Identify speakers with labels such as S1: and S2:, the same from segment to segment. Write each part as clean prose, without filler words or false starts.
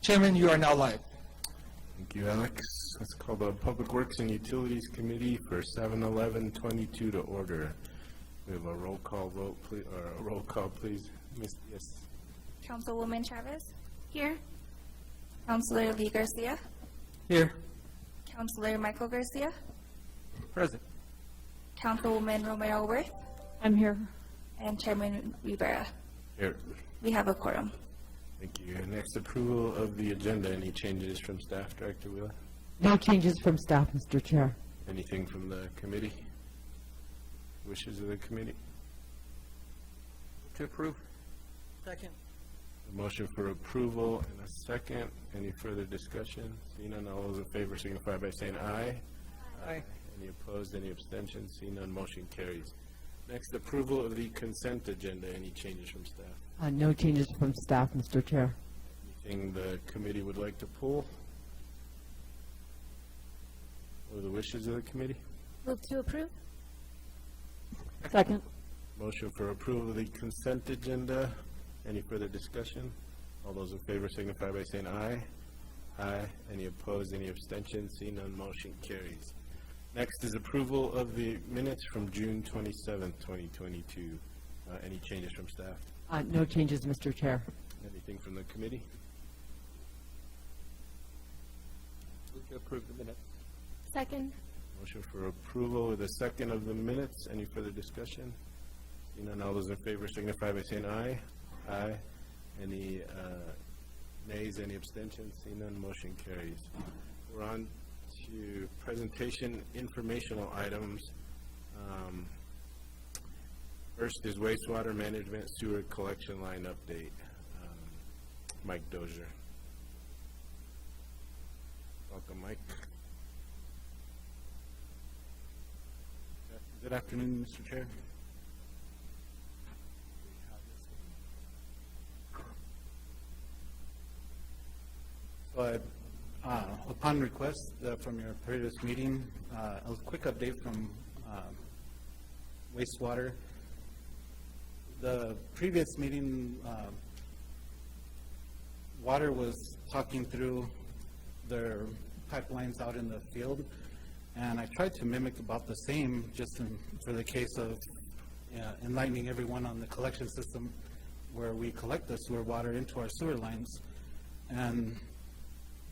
S1: Chairman, you are now live.
S2: Thank you, Alex. Let's call the Public Works and Utilities Committee for 7/11/22 to order. We have a roll call vote, please, or a roll call, please. Ms. Yes.
S3: Councilwoman Chavez? Here. Councilor Lee Garcia?
S1: Here.
S3: Councilor Michael Garcia?
S1: Present.
S3: Councilwoman Romero Worth?
S4: I'm here.
S3: And Chairman Rivera.
S2: Here.
S3: We have a quorum.
S2: Thank you. Next, approval of the agenda. Any changes from staff, Director Wheeler?
S4: No changes from staff, Mr. Chair.
S2: Anything from the committee? Wishes of the committee?
S1: To approve. Second.
S2: A motion for approval and a second. Any further discussion? Seeing none, all those in favor signify by saying aye.
S1: Aye.
S2: Any opposed, any abstentions? Seeing none, motion carries. Next, approval of the consent agenda. Any changes from staff?
S4: No changes from staff, Mr. Chair.
S2: Anything the committee would like to pull? What are the wishes of the committee?
S3: Move to approve?
S4: Second.
S2: Motion for approval of the consent agenda. Any further discussion? All those in favor signify by saying aye. Aye. Any opposed, any abstentions? Seeing none, motion carries. Next is approval of the minutes from June 27th, 2022. Any changes from staff?
S4: No changes, Mr. Chair.
S2: Anything from the committee?
S1: Move to approve the minutes.
S3: Second.
S2: Motion for approval with a second of the minutes. Any further discussion? Seeing none, all those in favor signify by saying aye. Aye. Any nays, any abstentions? Seeing none, motion carries. We're on to presentation informational items. First is wastewater management sewer collection line update. Mike Dozier. Welcome, Mike.
S5: Good afternoon, Mr. Chair. So upon request from your previous meeting, a quick update from wastewater. The previous meeting, water was talking through their pipelines out in the field, and I tried to mimic about the same just for the case of enlightening everyone on the collection system where we collect the sewer water into our sewer lines. And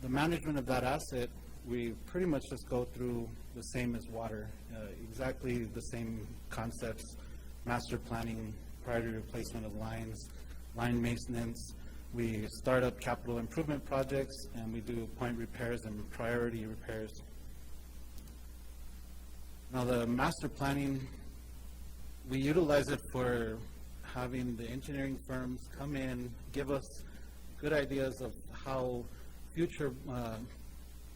S5: the management of that asset, we pretty much just go through the same as water, exactly the same concepts: master planning, priority replacement of lines, line maintenance. We start up capital improvement projects, and we do point repairs and priority repairs. Now, the master planning, we utilize it for having the engineering firms come in, give us good ideas of how future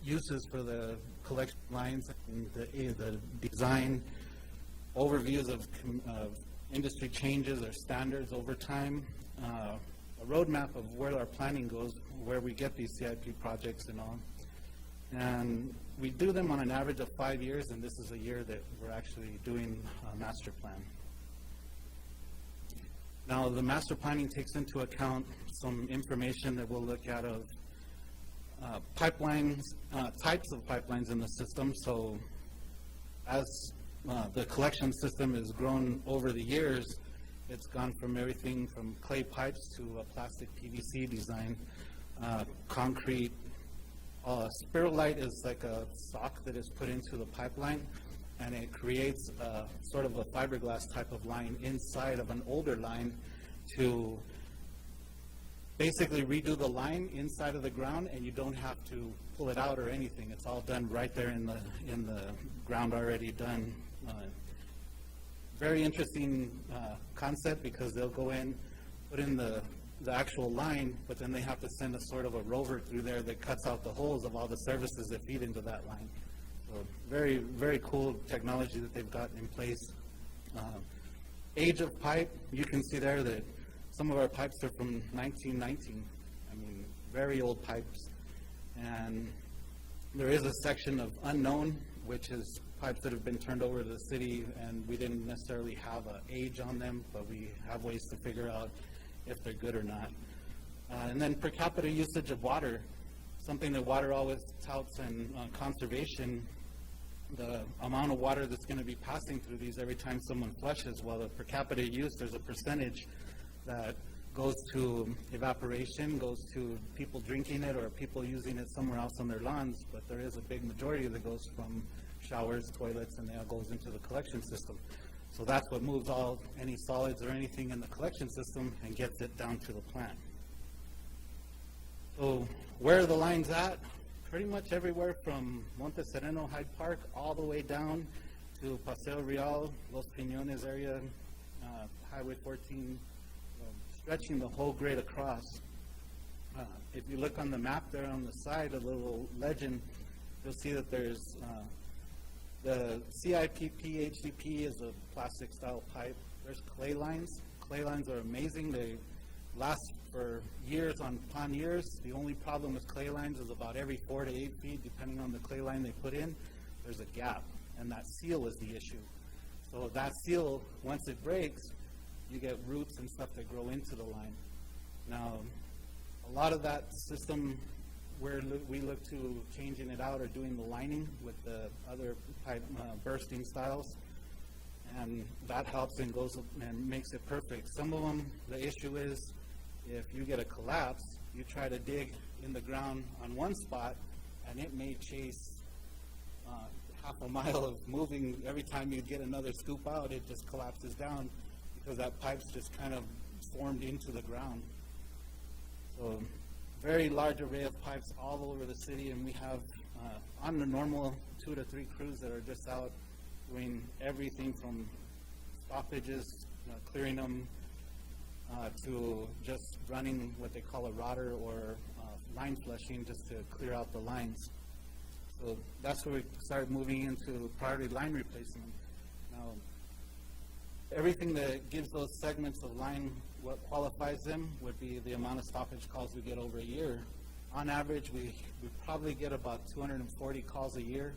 S5: uses for the collection lines and the design, overviews of industry changes or standards over time, a roadmap of where our planning goes, where we get these CIP projects and all. And we do them on an average of 5 years, and this is a year that we're actually doing a master plan. Now, the master planning takes into account some information that we'll look at of pipelines, types of pipelines in the system. So as the collection system has grown over the years, it's gone from everything from clay pipes to a plastic PVC design, concrete. Spirulite is like a sock that is put into the pipeline, and it creates sort of a fiberglass type of line inside of an older line to basically redo the line inside of the ground, and you don't have to pull it out or anything. It's all done right there in the ground already done. Very interesting concept, because they'll go in, put in the actual line, but then they have to send a sort of a rover through there that cuts out the holes of all the services that feed into that line. So very, very cool technology that they've got in place. Age of pipe, you can see there that some of our pipes are from 1919. I mean, very old pipes. And there is a section of unknown, which is pipes that have been turned over to the city, and we didn't necessarily have an age on them, but we have ways to figure out if they're good or not. And then per capita usage of water, something that water always touts in conservation, the amount of water that's going to be passing through these every time someone flushes. Well, the per capita use, there's a percentage that goes to evaporation, goes to people drinking it or people using it somewhere else on their lawns, but there is a big majority that goes from showers, toilets, and that goes into the collection system. So that's what moves any solids or anything in the collection system and gets it down to the plant. So where are the lines at? Pretty much everywhere from Monte Sereno, Hyde Park, all the way down to Paseo Real, Los Piñones area, Highway 14, stretching the whole grade across. If you look on the map there on the side, a little legend, you'll see that there's the CIPP HDP is a plastic style pipe. There's clay lines. Clay lines are amazing. They last for years upon years. The only problem with clay lines is about every 4 to 8 feet, depending on the clay line they put in, there's a gap, and that seal is the issue. So that seal, once it breaks, you get roots and stuff that grow into the line. Now, a lot of that system, we look to changing it out or doing the lining with the other pipe bursting styles, and that helps and goes and makes it perfect. Some of them, the issue is if you get a collapse, you try to dig in the ground on one spot, and it may chase half a mile of moving. Every time you get another scoop out, it just collapses down because that pipe's just kind of formed into the ground. So very large array of pipes all over the city, and we have on the normal 2 to 3 crews that are just out doing everything from stoppages, clearing them, to just running what they call a rotter or line flushing just to clear out the lines. So that's where we started moving into priority line replacement. Now, everything that gives those segments of line what qualifies them would be the amount of stoppage calls we get over a year. On average, we probably get about 240 calls a year.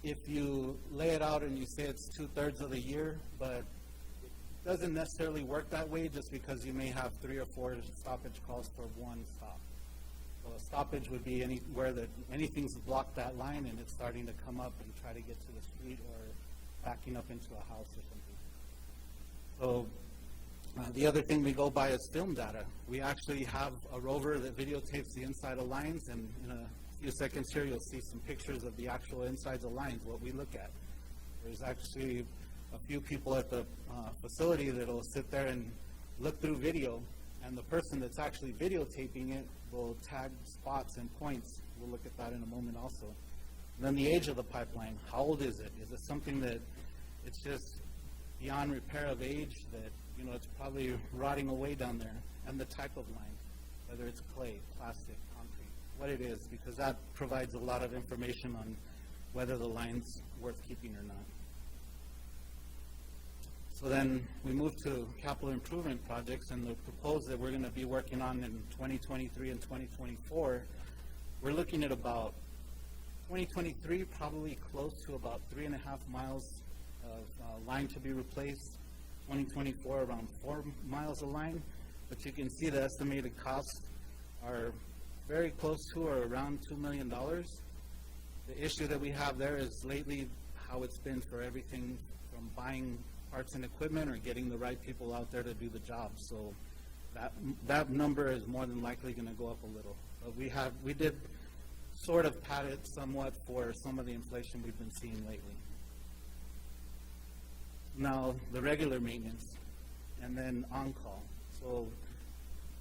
S5: If you lay it out and you say it's 2/3 of the year, but it doesn't necessarily work that way just because you may have 3 or 4 stoppage calls for one stop. So a stoppage would be anywhere that anything's blocked that line and it's starting to come up and try to get to the street or backing up into a house or something. So the other thing we go by is film data. We actually have a rover that videotapes the inside of lines, and in a few seconds here you'll see some pictures of the actual insides of lines, what we look at. There's actually a few people at the facility that will sit there and look through video, and the person that's actually videotaping it will tag spots and points. We'll look at that in a moment also. And then the age of the pipeline. How old is it? Is it something that it's just beyond repair of age that, it's probably rotting away down there? And the type of line, whether it's clay, plastic, concrete, what it is, because that provides a lot of information on whether the line's worth keeping or not. So then we move to capital improvement projects, and the proposed that we're going to be working on in 2023 and 2024, we're looking at about 2023, probably close to about 3.5 miles of line to be replaced. 2024, around 4 miles of line. But you can see the estimated costs are very close to or around $2 million. The issue that we have there is lately how it's been for everything from buying parts and equipment or getting the right people out there to do the job. So that number is more than likely going to go up a little. But we did sort of pad it somewhat for some of the inflation we've been seeing lately. Now, the regular maintenance, and then on-call. So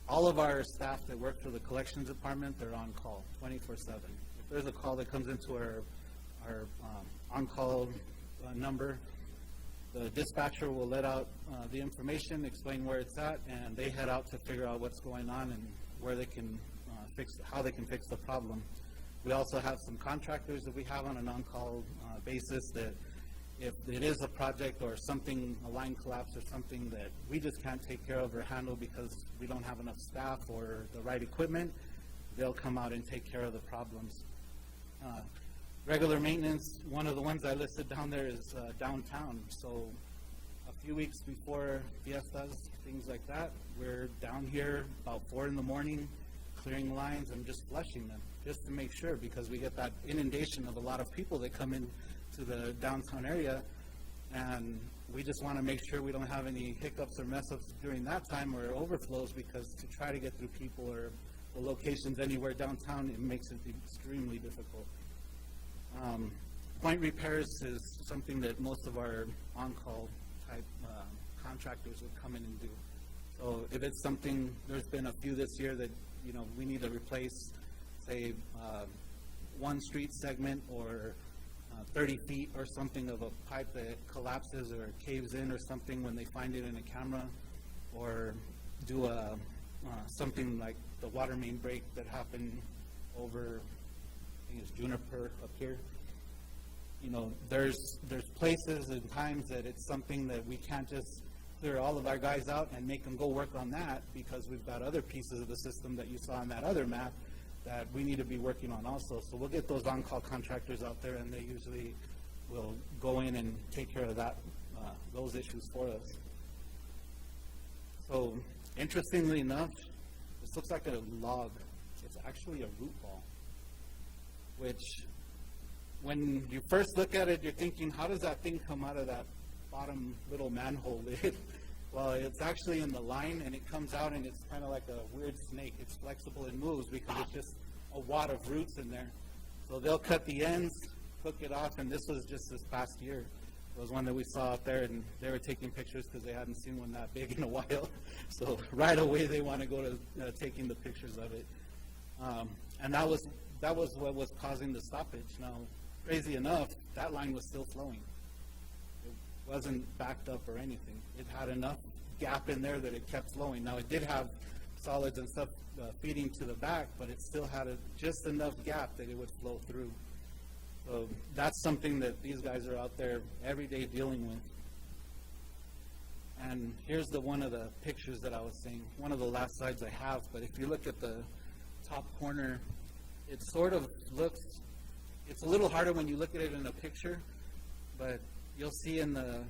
S5: all of our staff that work for the collections department, they're on call 24/7. If there's a call that comes into our on-call number, the dispatcher will let out the information, explain where it's at, and they head out to figure out what's going on and where they can how they can fix the problem. We also have some contractors that we have on an on-call basis that if it is a project or something, a line collapse or something that we just can't take care of or handle because we don't have enough staff or the right equipment, they'll come out and take care of the problems. Regular maintenance, one of the ones I listed down there is downtown. So a few weeks before fiestas, things like that, we're down here about 4 in the morning, clearing lines and just flushing them, just to make sure, because we get that inundation of a lot of people that come in to the downtown area, and we just want to make sure we don't have any hiccups or mess-ups during that time or overflows, because to try to get through people or the locations anywhere downtown, it makes it extremely difficult. Point repairs is something that most of our on-call type contractors would come in and do. So if it's something, there's been a few this year that, you know, we need to replace, say, one street segment or 30 feet or something of a pipe that collapses or caves in or something when they find it in a camera, or do a something like the water main break that happened over, I think it's Juniper up here. You know, there's places and times that it's something that we can't just clear all of our guys out and make them go work on that, because we've got other pieces of the system that you saw on that other map that we need to be working on also. So we'll get those on-call contractors out there, and they usually will go in and take care of that, those issues for us. So interestingly enough, this looks like a log. It's actually a root ball, which when you first look at it, you're thinking, how does that thing come out of that bottom little manhole lid? Well, it's actually in the line, and it comes out, and it's kind of like a weird snake. It's flexible and moves because it's just a wad of roots in there. So they'll cut the ends, hook it off, and this was just this past year. It was one that we saw out there, and they were taking pictures because they hadn't seen one that big in a while. So right away they want to go to taking the pictures of it. And that was what was causing the stoppage. Now, crazy enough, that line was still flowing. It wasn't backed up or anything. It had enough gap in there that it kept flowing. Now, it did have solids and stuff feeding to the back, but it still had just enough gap that it would flow through. So that's something that these guys are out there every day dealing with. And here's one of the pictures that I was saying, one of the last slides I have, but if you look at the top corner, it sort of looks, it's a little harder when you look at it in a picture, but you'll see on the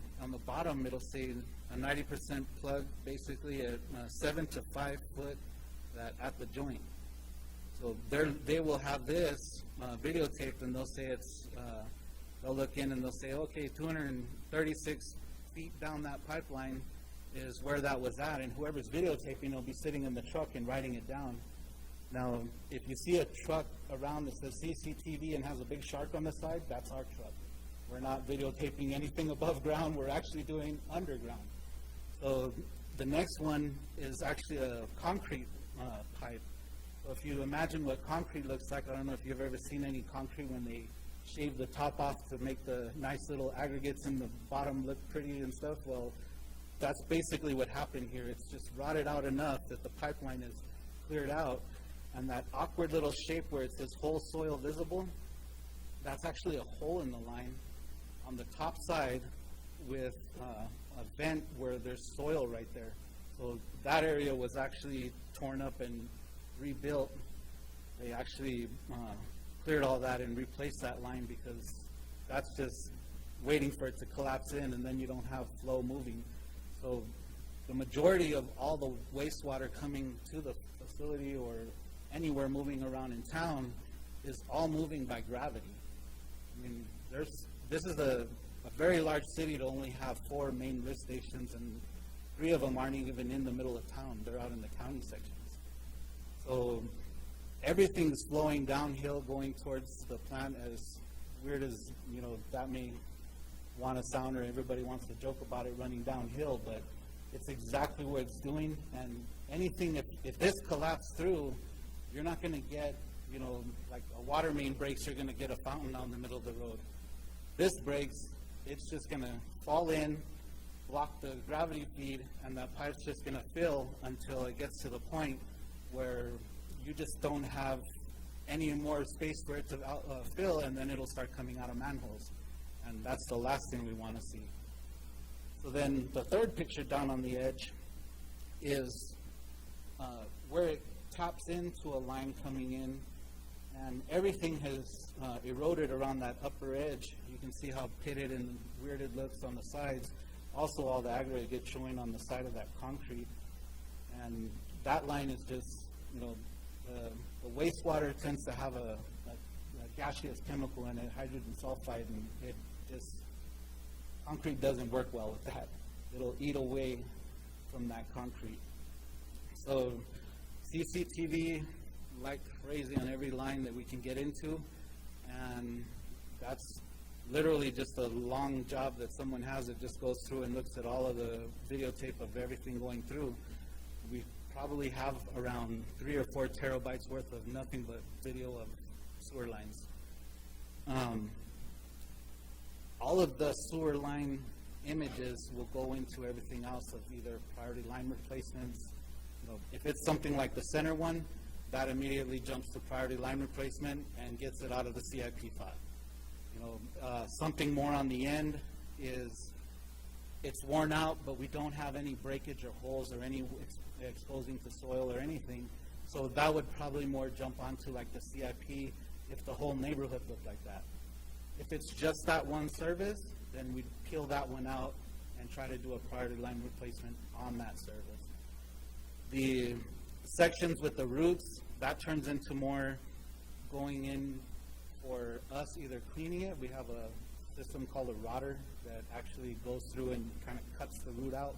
S5: bottom, it'll say a 90% plug, basically a 7 to 5 foot at the joint. So they will have this videotaped, and they'll say they'll look in and they'll say, okay, 236 feet down that pipeline is where that was at, and whoever's videotaping will be sitting in the truck and writing it down. Now, if you see a truck around that says CCTV and has a big shark on the side, that's our truck. We're not videotaping anything above ground. We're actually doing underground. So the next one is actually a concrete pipe. So if you imagine what concrete looks like, I don't know if you've ever seen any concrete when they shave the top off to make the nice little aggregates in the bottom look pretty and stuff. Well, that's basically what happened here. It's just rotted out enough that the pipeline is cleared out. And that awkward little shape where it says whole soil visible, that's actually a hole in the line on the top side with a vent where there's soil right there. So that area was actually torn up and rebuilt. They actually cleared all that and replaced that line, because that's just waiting for it to collapse in, and then you don't have flow moving. So the majority of all the wastewater coming to the facility or anywhere moving around in town is all moving by gravity. I mean, this is a very large city to only have 4 main lift stations, and 3 of them aren't even in the middle of town. They're out in the county sections. So everything's flowing downhill, going towards the plant. As weird as, you know, that may want to sound, or everybody wants to joke about it running downhill, but it's exactly what it's doing. And anything, if this collapsed through, you're not going to get, you know, like a water main breaks, you're going to get a fountain out in the middle of the road. This breaks, it's just going to fall in, block the gravity feed, and that pipe's just going to fill until it gets to the point where you just don't have any more space for it to fill, and then it'll start coming out of manholes. And that's the last thing we want to see. So then the third picture down on the edge is where it taps into a line coming in, and everything has eroded around that upper edge. You can see how pitted and weird it looks on the sides. also all the aggregate gets showing on the side of that concrete. And that line is just, you know, the wastewater tends to have a gaseous chemical in it, hydrogen sulfide, and it just, concrete doesn't work well with that. It'll eat away from that concrete. So CCTV like crazy on every line that we can get into, and that's literally just a long job that someone has that just goes through and looks at all of the videotape of everything going through. We probably have around 3 or 4 terabytes worth of nothing but video of sewer lines. All of the sewer line images will go into everything else of either priority line replacements. You know, if it's something like the center one, that immediately jumps to priority line replacement and gets it out of the CIP file. You know, something more on the end is it's worn out, but we don't have any breakage or holes or any exposing to soil or anything. So that would probably more jump onto like the CIP if the whole neighborhood looked like that. If it's just that one service, then we'd peel that one out and try to do a priority line replacement on that service. The sections with the roots, that turns into more going in for us either cleaning it. We have a system called a rotter that actually goes through and kind of cuts the root out.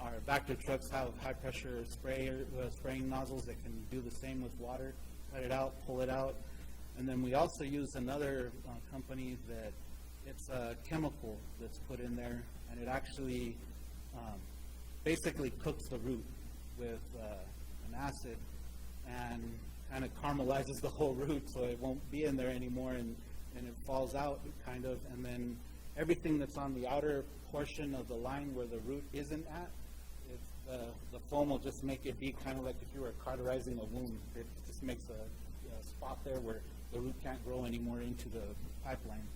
S5: Our Vector trucks have high pressure spraying nozzles that can do the same with water, cut it out, pull it out. And then we also use another company that it's a chemical that's put in there, and it actually basically cooks the root with an acid and kind of caramelizes the whole root so it won't be in there anymore, and it falls out kind of, and then everything that's on the outer portion of the line where the root isn't at, the foam will just make it be kind of like if you were cauterizing a wound. It just makes a spot there where the root can't grow anymore into the pipeline.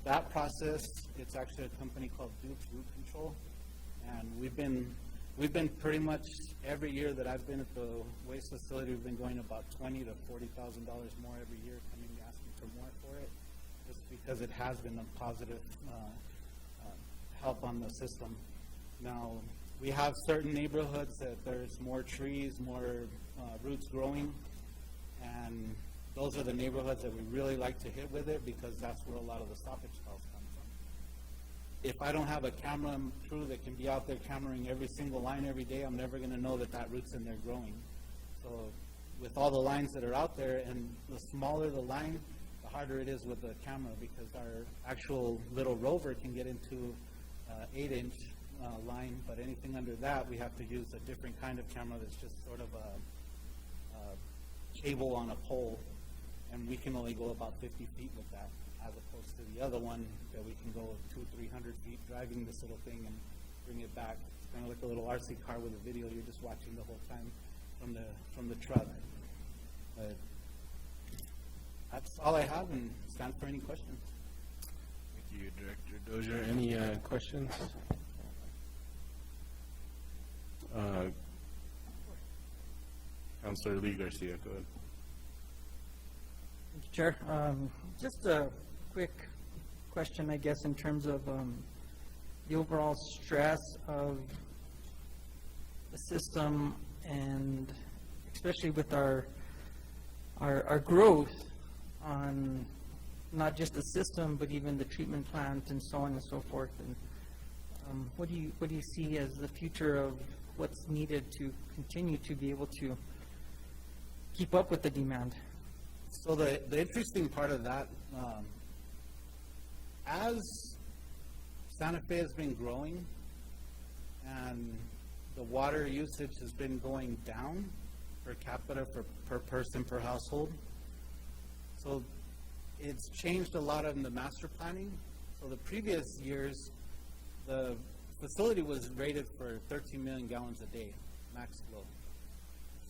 S5: That process, it's actually a company called Duke's Root Control, and we've been pretty much every year that I've been at the waste facility, we've been going about $20,000 to $40,000 more every year, coming asking for more for it, just because it has been a positive help on the system. Now, we have certain neighborhoods that there's more trees, more roots growing, and those are the neighborhoods that we really like to hit with it because that's where a lot of the stoppage calls come from. If I don't have a camera crew that can be out there cameraing every single line every day, I'm never going to know that that root's in there growing. So with all the lines that are out there, and the smaller the line, the harder it is with the camera because our actual little rover can get into 8-inch line, but anything under that, we have to use a different kind of camera that's just sort of a cable on a pole, and we can only go about 50 feet with that, as opposed to the other one that we can go 200-300 feet driving this little thing and bring it back. It's kind of like a little RC car with a video. You're just watching the whole time from the truck. But that's all I have, and stand for any questions.
S2: Thank you, Director Dozier. Any questions? Councilor Lee Garcia, go ahead.
S1: Thank you, Chair. Just a quick question, I guess, in terms of the overall stress of the system, and especially with our growth on not just the system, but even the treatment plant and so on and so forth. And what do you see as the future of what's needed to continue to be able to keep up with the demand?
S5: So the interesting part of that, as Santa Fe has been growing and the water usage has been going down per capita, per person, per household, so it's changed a lot in the master planning. So the previous years, the facility was rated for 13 million gallons a day, max flow.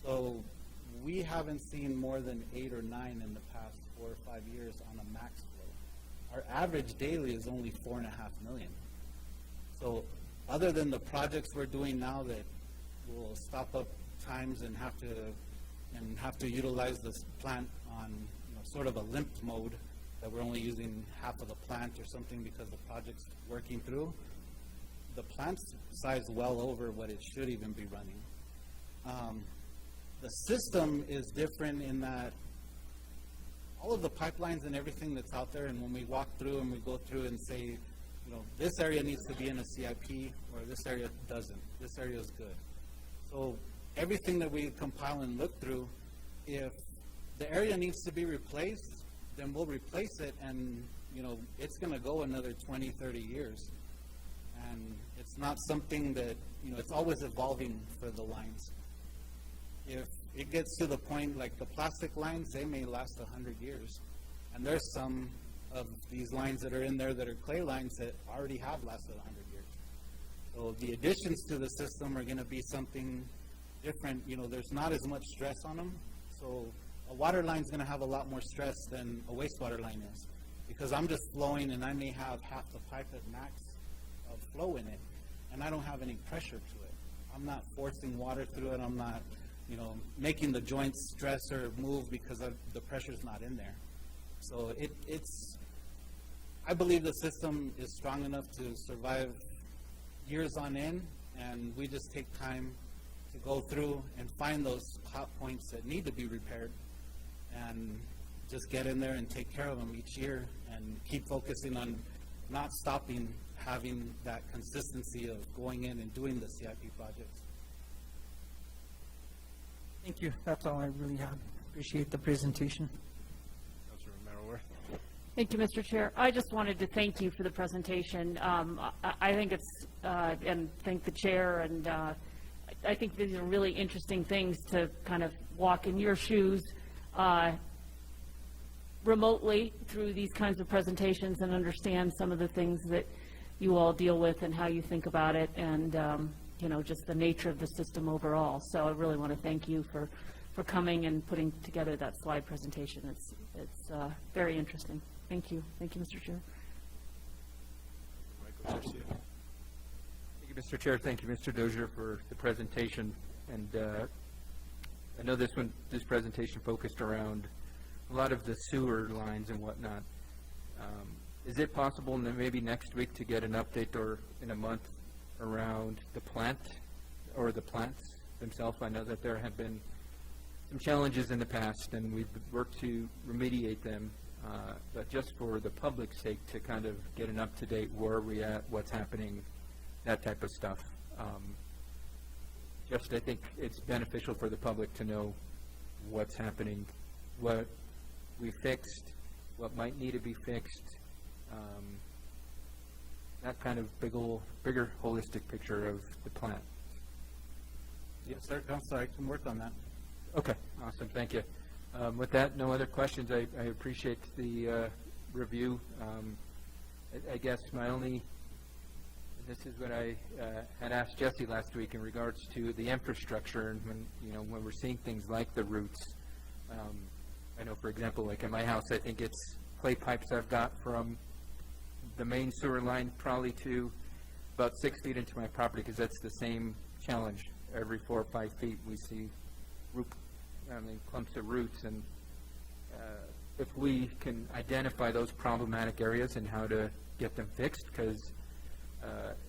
S5: So we haven't seen more than 8 or 9 in the past 4 or 5 years on a max flow. Our average daily is only 4.5 million. So other than the projects we're doing now that will stop up times and have to utilize this plant on sort of a limp mode, that we're only using half of the plant or something because the project's working through. The plant's size well over what it should even be running. The system is different in that all of the pipelines and everything that's out there, and when we walk through and we go through and say, you know, this area needs to be in a CIP, or this area doesn't, this area is good. So everything that we compile and look through, if the area needs to be replaced, then we'll replace it, and, you know, it's gonna go another 20, 30 years. And it's not something that, you know, it's always evolving for the lines. If it gets to the point, like the plastic lines, they may last 100 years. And there's some of these lines that are in there that are clay lines that already have lasted 100 years. So the additions to the system are gonna be something different. You know, there's not as much stress on them. So a water line's gonna have a lot more stress than a wastewater line is. Because I'm just flowing and I may have half the pipe at max of flow in it, and I don't have any pressure to it. I'm not forcing water through it. I'm not, you know, making the joints stress or move because the pressure's not in there. So I believe the system is strong enough to survive years on end, and we just take time to go through and find those hot points that need to be repaired and just get in there and take care of them each year and keep focusing on not stopping having that consistency of going in and doing the CIP projects.
S1: Thank you. That's all I really have. Appreciate the presentation.
S2: Councilor Romero-Worth.
S4: Thank you, Mr. Chair. I just wanted to thank you for the presentation. I think it's, and thank the chair, and I think these are really interesting things to kind of walk in your shoes remotely through these kinds of presentations and understand some of the things that you all deal with and how you think about it, and you know, just the nature of the system overall. So I really want to thank you for coming and putting together that slide presentation. It's very interesting. Thank you. Thank you, Mr. Chair.
S2: Michael Garcia.
S6: Thank you, Mr. Chair. Thank you, Mr. Dozier, for the presentation. And I know this presentation focused around a lot of the sewer lines and whatnot. Is it possible maybe next week to get an update, or in a month, around the plant or the plants themselves? I know that there have been some challenges in the past, and we've worked to remediate them. But just for the public's sake, to kind of get an up-to-date where are we at, what's happening, that type of stuff. Just I think it's beneficial for the public to know what's happening, what we fixed, what might need to be fixed, that kind of bigger holistic picture of the plant.
S5: Yes, sir, Councilor, I can work on that.
S6: Okay, awesome, thank you. With that, no other questions. I appreciate the review. I guess my only, this is what I had asked Jesse last week in regards to the infrastructure, and when we're seeing things like the roots. I know, for example, like in my house, I think it's clay pipes I've got from the main sewer line probably to about 6 feet into my property, because that's the same challenge. Every 4 or 5 feet, we see clumps of roots, and if we can identify those problematic areas and how to get them fixed, because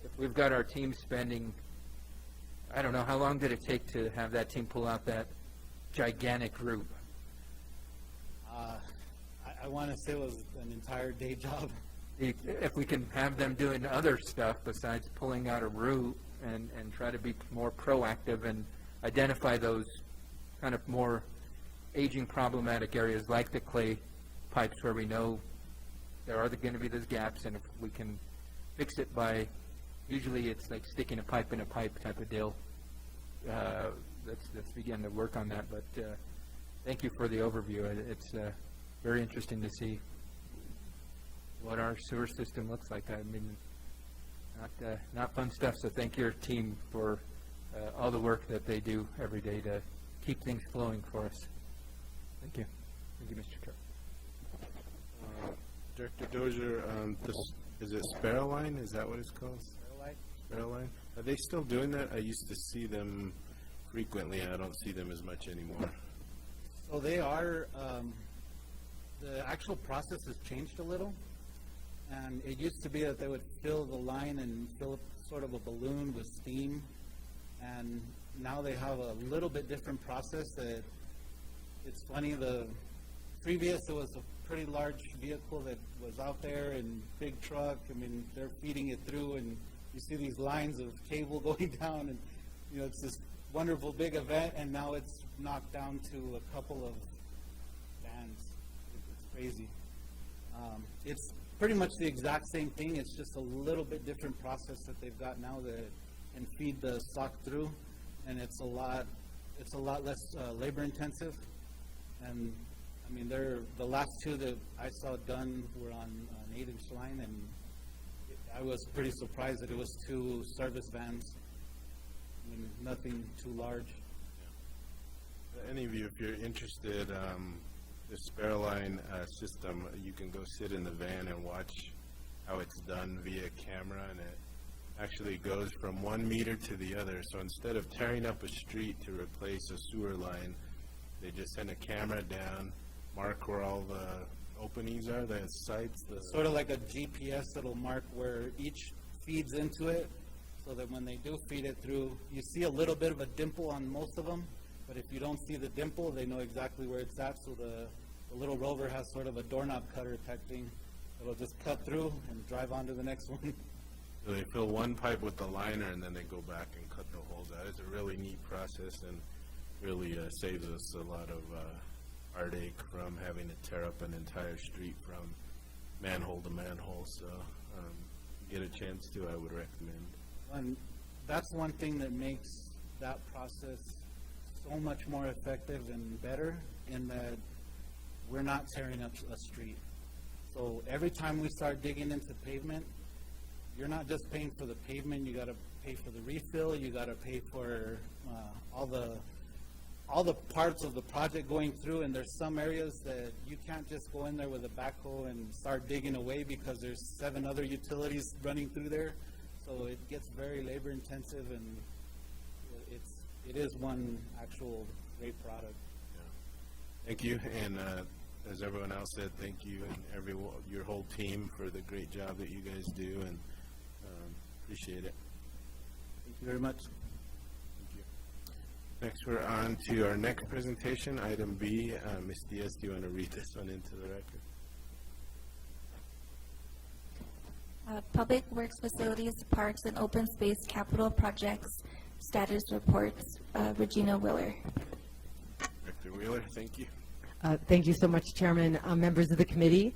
S6: if we've got our team spending, I don't know, how long did it take to have that team pull out that gigantic root?
S5: I want to say it was an entire day job.
S6: If we can have them doing other stuff besides pulling out a root, and try to be more proactive and identify those kind of more aging problematic areas like the clay pipes, where we know there are going to be those gaps, and if we can fix it by, usually it's like sticking a pipe in a pipe type of deal. Let's begin to work on that. But thank you for the overview. It's very interesting to see what our sewer system looks like. I mean, not fun stuff. So thank your team for all the work that they do every day to keep things flowing for us. Thank you. Thank you, Mr. Chair.
S2: Director Dozier, is it Sparrow Line? Is that what it's called? Sparrow Line? Are they still doing that? I used to see them frequently, and I don't see them as much anymore.
S5: So they are, the actual process has changed a little. And it used to be that they would fill the line and fill up sort of a balloon with steam. And now they have a little bit different process that, it's funny, the previous, it was a pretty large vehicle that was out there and big truck. I mean, they're feeding it through and you see these lines of cable going down and, you know, it's this wonderful big event, and now it's knocked down to a couple of vans. It's crazy. It's pretty much the exact same thing. It's just a little bit different process that they've got now that can feed the stock through, and it's a lot less labor intensive. And I mean, the last two that I saw done were on an 8-inch line, and I was pretty surprised that it was 2 service vans. I mean, nothing too large.
S2: Any of you, if you're interested, the Sparaline system, you can go sit in the van and watch how it's done via camera, and it actually goes from one meter to the other. So instead of tearing up a street to replace a sewer line, they just send a camera down, mark where all the openings are, the sites.
S5: Sort of like a GPS that'll mark where each feeds into it, so that when they do feed it through, you see a little bit of a dimple on most of them, but if you don't see the dimple, they know exactly where it's at. So the little rover has sort of a doorknob cutter type thing. It'll just cut through and drive on to the next one.
S2: So they fill one pipe with the liner and then they go back and cut the holes out. It's a really neat process and really saves us a lot of heartache from having to tear up an entire street from manhole to manhole. So get a chance to, I would recommend.
S5: And that's one thing that makes that process so much more effective and better, in that we're not tearing up a street. So every time we start digging into pavement, you're not just paying for the pavement, you got to pay for the refill, you got to pay for all the parts of the project going through, and there's some areas that you can't just go in there with a backhoe and start digging away because there's 7 other utilities running through there. So it gets very labor intensive, and it is one actual great product.
S2: Thank you, and as everyone else said, thank you and your whole team for the great job that you guys do, and appreciate it.
S5: Thank you very much.
S2: Thank you. Next, we're on to our next presentation, item B. Ms. Diaz, do you want to read this one into the record?
S3: Public Works Facilities, Parks, and Open Space Capital Projects Status Reports, Regina Willer.
S2: Director Wheeler, thank you.
S7: Thank you so much, Chairman, members of the committee.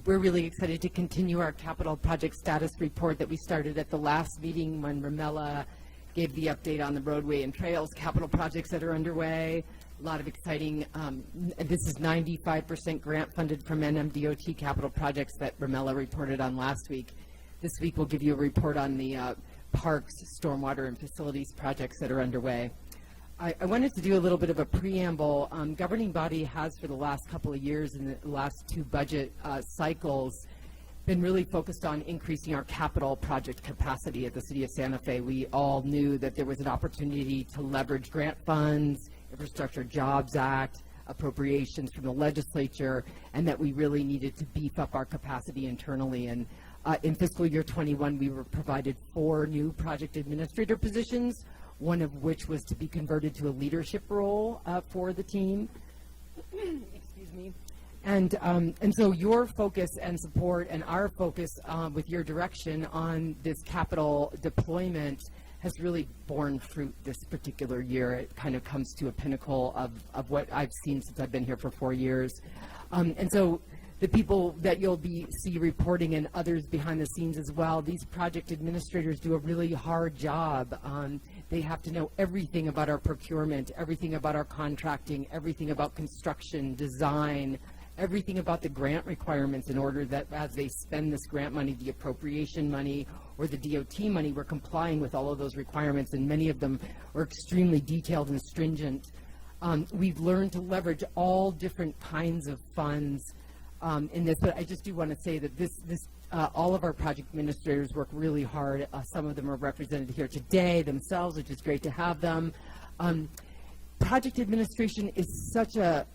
S7: We're really excited to continue our capital project status report that we started at the last meeting when Ramella gave the update on the roadway and trails capital projects that are underway. A lot of exciting, this is 95% grant funded from NMDOT capital projects that Ramella reported on last week. This week we'll give you a report on the parks, stormwater, and facilities projects that are underway. I wanted to do a little bit of a preamble. Governing body has, for the last couple of years in the last 2 budget cycles, been really focused on increasing our capital project capacity at the City of Santa Fe. We all knew that there was an opportunity to leverage grant funds, Infrastructure Jobs Act, appropriations from the legislature, and that we really needed to beef up our capacity internally. And in fiscal year 21, we were provided 4 new project administrator positions, one of which was to be converted to a leadership role for the team. Excuse me. And so your focus and support and our focus with your direction on this capital deployment has really borne fruit this particular year. It kind of comes to a pinnacle of what I've seen since I've been here for 4 years. And so the people that you'll see reporting and others behind the scenes as well, these project administrators do a really hard job. They have to know everything about our procurement, everything about our contracting, everything about construction, design, everything about the grant requirements, in order that as they spend this grant money, the appropriation money, or the DOT money, we're complying with all of those requirements, and many of them are extremely detailed and stringent. We've learned to leverage all different kinds of funds in this, but I just do want to say that all of our project administrators work really hard. Some of them are represented here today themselves, which is great to have them. project administration is such a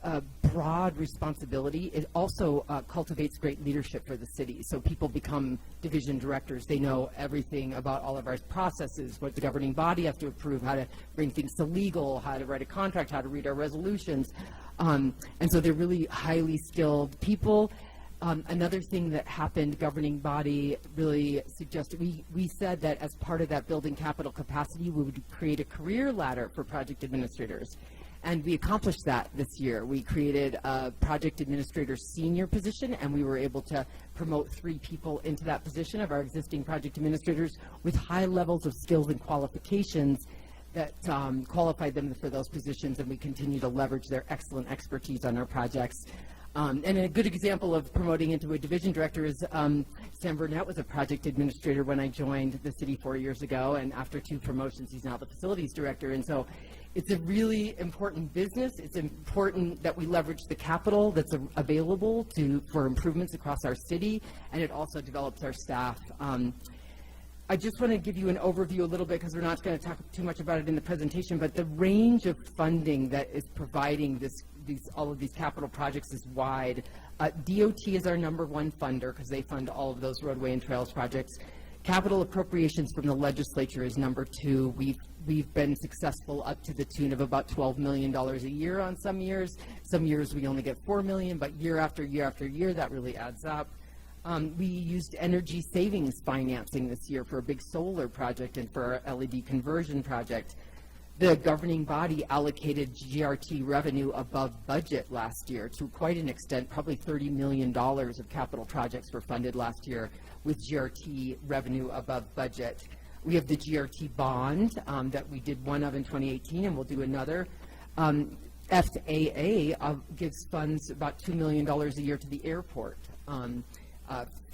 S7: broad responsibility. It also cultivates great leadership for the city. So people become division directors. They know everything about all of our processes, what the governing body has to approve, how to bring things to legal, how to write a contract, how to read our resolutions. And so they're really highly skilled people. Another thing that happened, governing body really suggested, we said that as part of that building capital capacity, we would create a career ladder for project administrators. And we accomplished that this year. We created a project administrator senior position, and we were able to promote 3 people into that position of our existing project administrators with high levels of skills and qualifications that qualified them for those positions, and we continue to leverage their excellent expertise on our projects. And a good example of promoting into a division director is Sam Burnett was a project administrator when I joined the city 4 years ago, and after 2 promotions, he's now the facilities director. And so it's a really important business. It's important that we leverage the capital that's available for improvements across our city, and it also develops our staff. I just want to give you an overview a little bit because we're not going to talk too much about it in the presentation, but the range of funding that is providing all of these capital projects is wide. DOT is our #1 funder because they fund all of those roadway and trails projects. Capital appropriations from the legislature is #2. We've been successful up to the tune of about $12 million a year on some years. Some years we only get $4 million, but year after year after year, that really adds up. We used energy savings financing this year for a big solar project and for our LED conversion project. The governing body allocated GRT revenue above budget last year to quite an extent. Probably $30 million of capital projects were funded last year with GRT revenue above budget. We have the GRT bond that we did one of in 2018, and we'll do another. FAA gives funds about $2 million a year to the airport,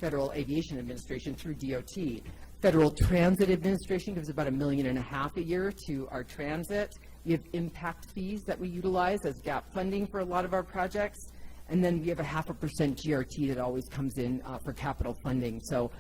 S7: Federal Aviation Administration through DOT. Federal Transit Administration gives about $1.5 million a year to our transit. We have impact fees that we utilize as gap funding for a lot of our projects. And then we have a 0.5% GRT that always comes in for capital funding. So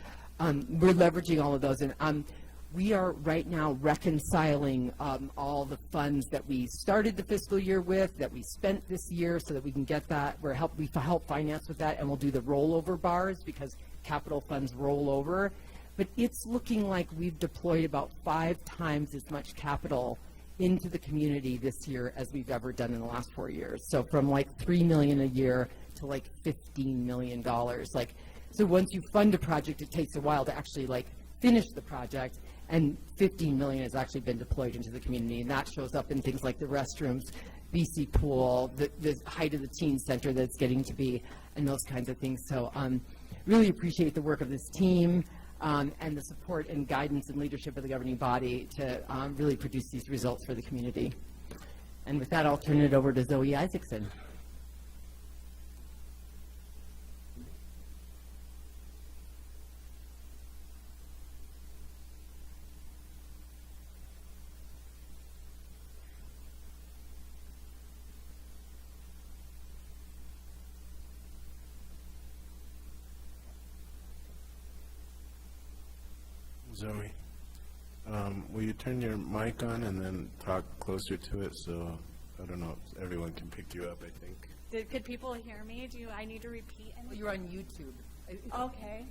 S7: we're leveraging all of those. And we are right now reconciling all the funds that we started the fiscal year with, that we spent this year, so that we can get that. We help finance with that, and we'll do the rollover bars because capital funds roll over. But it's looking like we've deployed about 5 times as much capital into the community this year as we've ever done in the last 4 years. So from like $3 million a year to like $15 million. So once you fund a project, it takes a while to actually finish the project, and $15 million has actually been deployed into the community, and that shows up in things like the restrooms, BC Pool, the height of the teen center that it's getting to be, and those kinds of things. So really appreciate the work of this team. And the support and guidance and leadership of the governing body to really produce these results for the community. And with that, I'll turn it over to Zoe Isaacson.
S2: Zoe, will you turn your mic on and then talk closer to it so, I don't know, if everyone can pick you up, I think.
S8: Could people hear me? Do I need to repeat anything?
S7: You're on YouTube.
S8: Okay.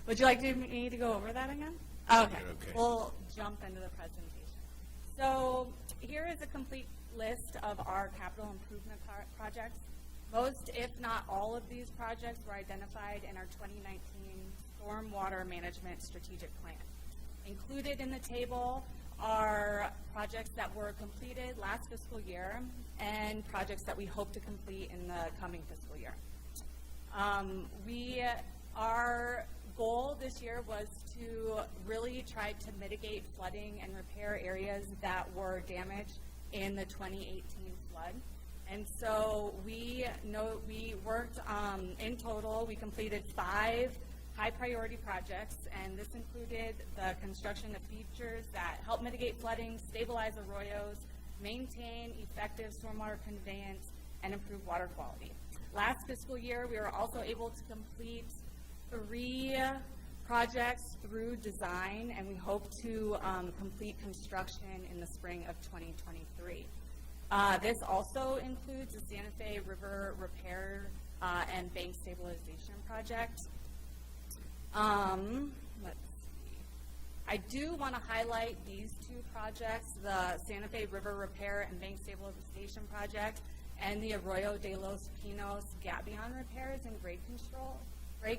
S8: Would you like me to go over that again? Okay.
S2: Okay.
S8: We'll jump into the presentation. So here is a complete list of our capital improvement projects. Most, if not all of these projects were identified in our 2019 Stormwater Management Strategic Plan. Included in the table are projects that were completed last fiscal year and projects that we hope to complete in the coming fiscal year. Our goal this year was to really try to mitigate flooding and repair areas that were damaged in the 2018 flood. And so we worked in total, we completed 5 high priority projects, and this included the construction of features that help mitigate flooding, stabilize arroyos, maintain effective stormwater conveyance, and improve water quality. Last fiscal year, we were also able to complete 3 projects through design, and we hope to complete construction in the spring of 2023. This also includes the Santa Fe River Repair and Bank Stabilization Project. Let's see. I do want to highlight these two projects, the Santa Fe River Repair and Bank Stabilization Project and the Arroyo de los Pinos gabion repairs and grade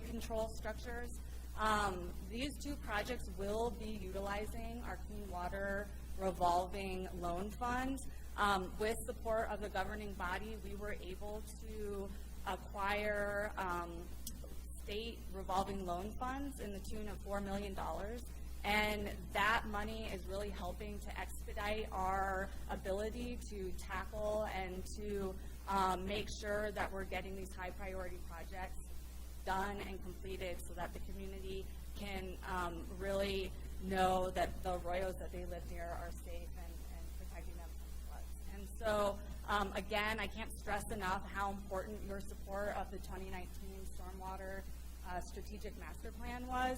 S8: control structures. These two projects will be utilizing our Clean Water revolving loan fund. With support of the governing body, we were able to acquire state revolving loan funds in the tune of $4 million. And that money is really helping to expedite our ability to tackle and to make sure that we're getting these high priority projects done and completed so that the community can really know that the arroyos that they live near are safe and protecting them from floods. And so, again, I can't stress enough how important your support of the 2019 Stormwater Strategic Master Plan was.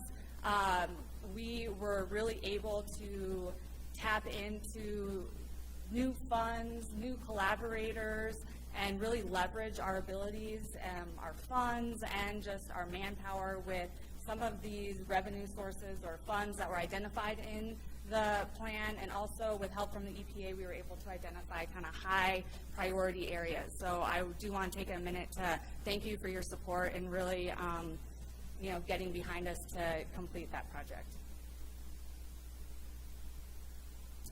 S8: We were really able to tap into new funds, new collaborators, and really leverage our abilities, our funds, and just our manpower with some of these revenue sources or funds that were identified in the plan, and also with help from the EPA, we were able to identify kind of high priority areas. So I do want to take a minute to thank you for your support and really, getting behind us to complete that project.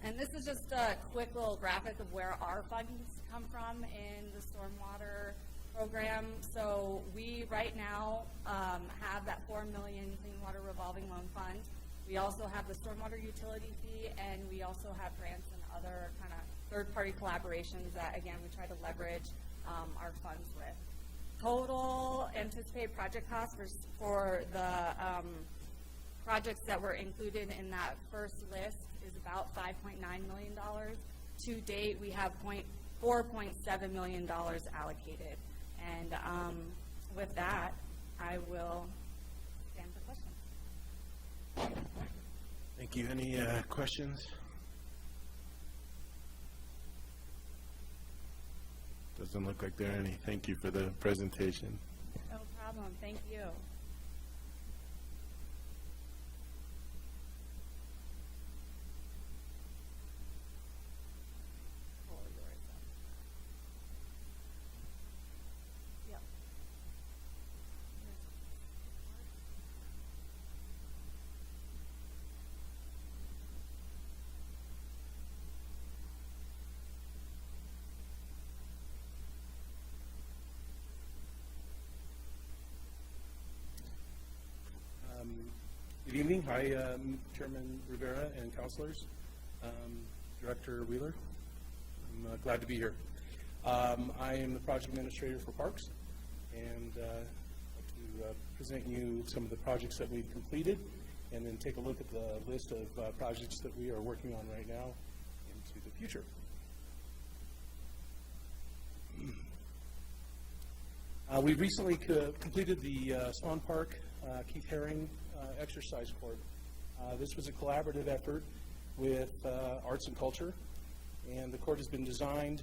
S8: And this is just a quick little graphic of where our funds come from in the stormwater program. So we right now have that $4 million Clean Water Revolving Loan Fund. We also have the stormwater utility fee, and we also have grants and other kind of third-party collaborations that, again, we try to leverage our funds with. Total anticipated project costs for the projects that were included in that first list is about $5.9 million. To date, we have $4.7 million allocated. And with that, I will stand for questions.
S2: Thank you. Any questions? Doesn't look like there are any. Thank you for the presentation.
S8: No problem. Thank you. Yep.
S9: Good evening. Hi, Chairman Rivera and councilors, Director Wheeler. I'm glad to be here. I am the project administrator for Parks, and I'd like to present you some of the projects that we've completed, and then take a look at the list of projects that we are working on right now into the future. We recently completed the Swan Park Keith Haring exercise court. This was a collaborative effort with arts and culture, and the court has been designed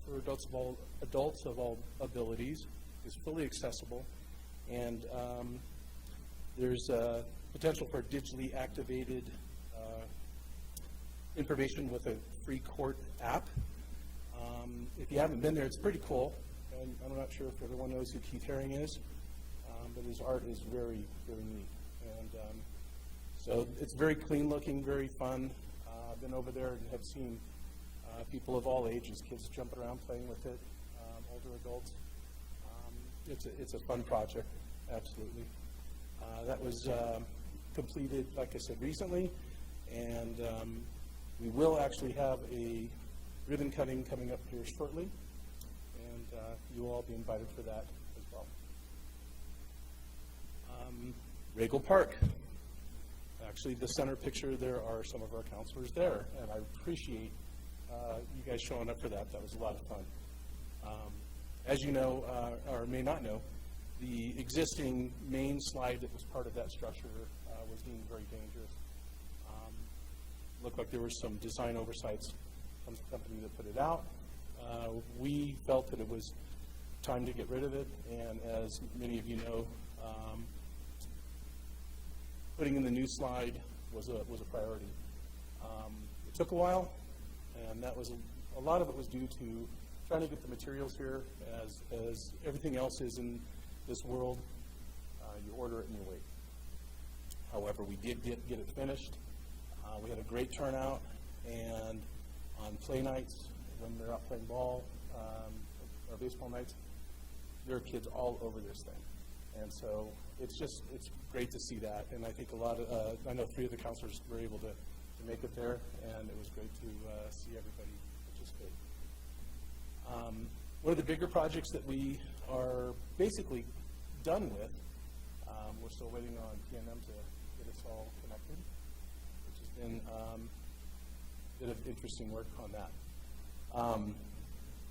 S9: for adults of all abilities. It's fully accessible, and there's potential for digitally activated information with a free court app. If you haven't been there, it's pretty cool. And I'm not sure if everyone knows who Keith Haring is, but his art is very, very neat. And so it's very clean looking, very fun. I've been over there and have seen people of all ages, kids jumping around playing with it, older adults. It's a fun project, absolutely. That was completed, like I said, recently, and we will actually have a ribbon cutting coming up here shortly, and you will all be invited for that as well. Regal Park. Actually, the center picture, there are some of our counselors there, and I appreciate you guys showing up for that. That was a lot of fun. As you know, or may not know, the existing main slide that was part of that structure was deemed very dangerous. Looked like there were some design oversights from the company that put it out. We felt that it was time to get rid of it, and as many of you know, putting in the new slide was a priority. It took a while, and that was a lot of it was due to trying to get the materials here. As everything else is in this world, you order it and you wait. However, we did get it finished. We had a great turnout, and on play nights, when they're out playing ball, or baseball nights, there are kids all over this thing. And so it's great to see that. And I think I know 3 of the counselors were able to make it there, and it was great to see everybody participate. One of the bigger projects that we are basically done with, we're still waiting on PNM to get us all connected, which has been a bit of interesting work on that.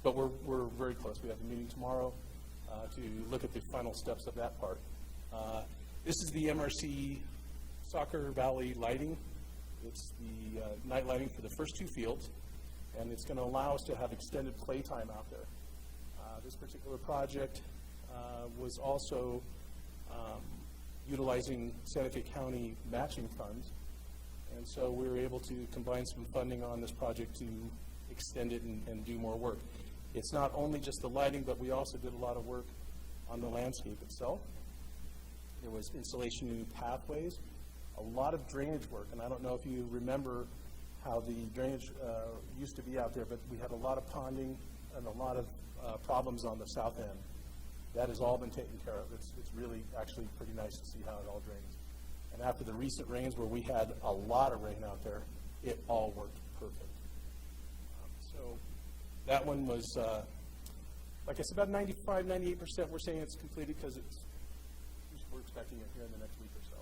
S9: But we're very close. We have a meeting tomorrow to look at the final steps of that part. This is the MRC Soccer Valley lighting. It's the night lighting for the first 2 fields, and it's going to allow us to have extended playtime out there. This particular project was also utilizing Santa Fe County matching funds, and so we were able to combine some funding on this project to extend it and do more work. It's not only just the lighting, but we also did a lot of work on the landscape itself. There was installation of new pathways, a lot of drainage work, and I don't know if you remember how the drainage used to be out there, but we had a lot of ponding and a lot of problems on the south end. That has all been taken care of. It's really actually pretty nice to see how it all drains. And after the recent rains where we had a lot of rain out there, it all worked perfect. So that one was, like I said, about 95, 98% we're saying it's completed because we're expecting it here in the next week or so.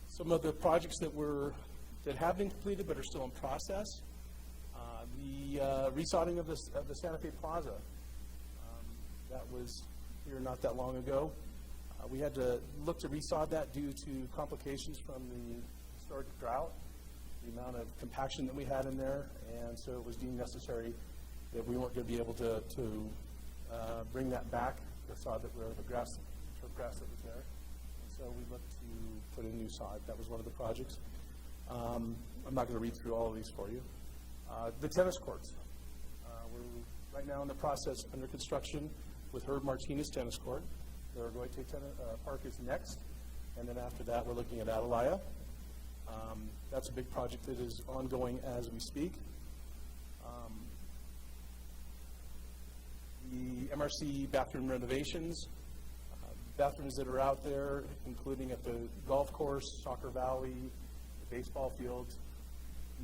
S9: Some of the projects that have been completed but are still in process. The resodding of the Santa Fe Plaza. That was here not that long ago. We had to look to resod that due to complications from the historic drought, the amount of compaction that we had in there, and so it was deemed necessary that we weren't going to be able to bring that back, the sod that the grass that was there. And so we looked to put in new sod. That was one of the projects. I'm not going to read through all of these for you. The tennis courts. We're right now in the process under construction with Herb Martinez Tennis Court. The Argoite Park is next, and then after that we're looking at Atalaya. That's a big project that is ongoing as we speak. The MRC bathroom renovations, bathrooms that are out there, including at the golf course, Soccer Valley, the baseball fields.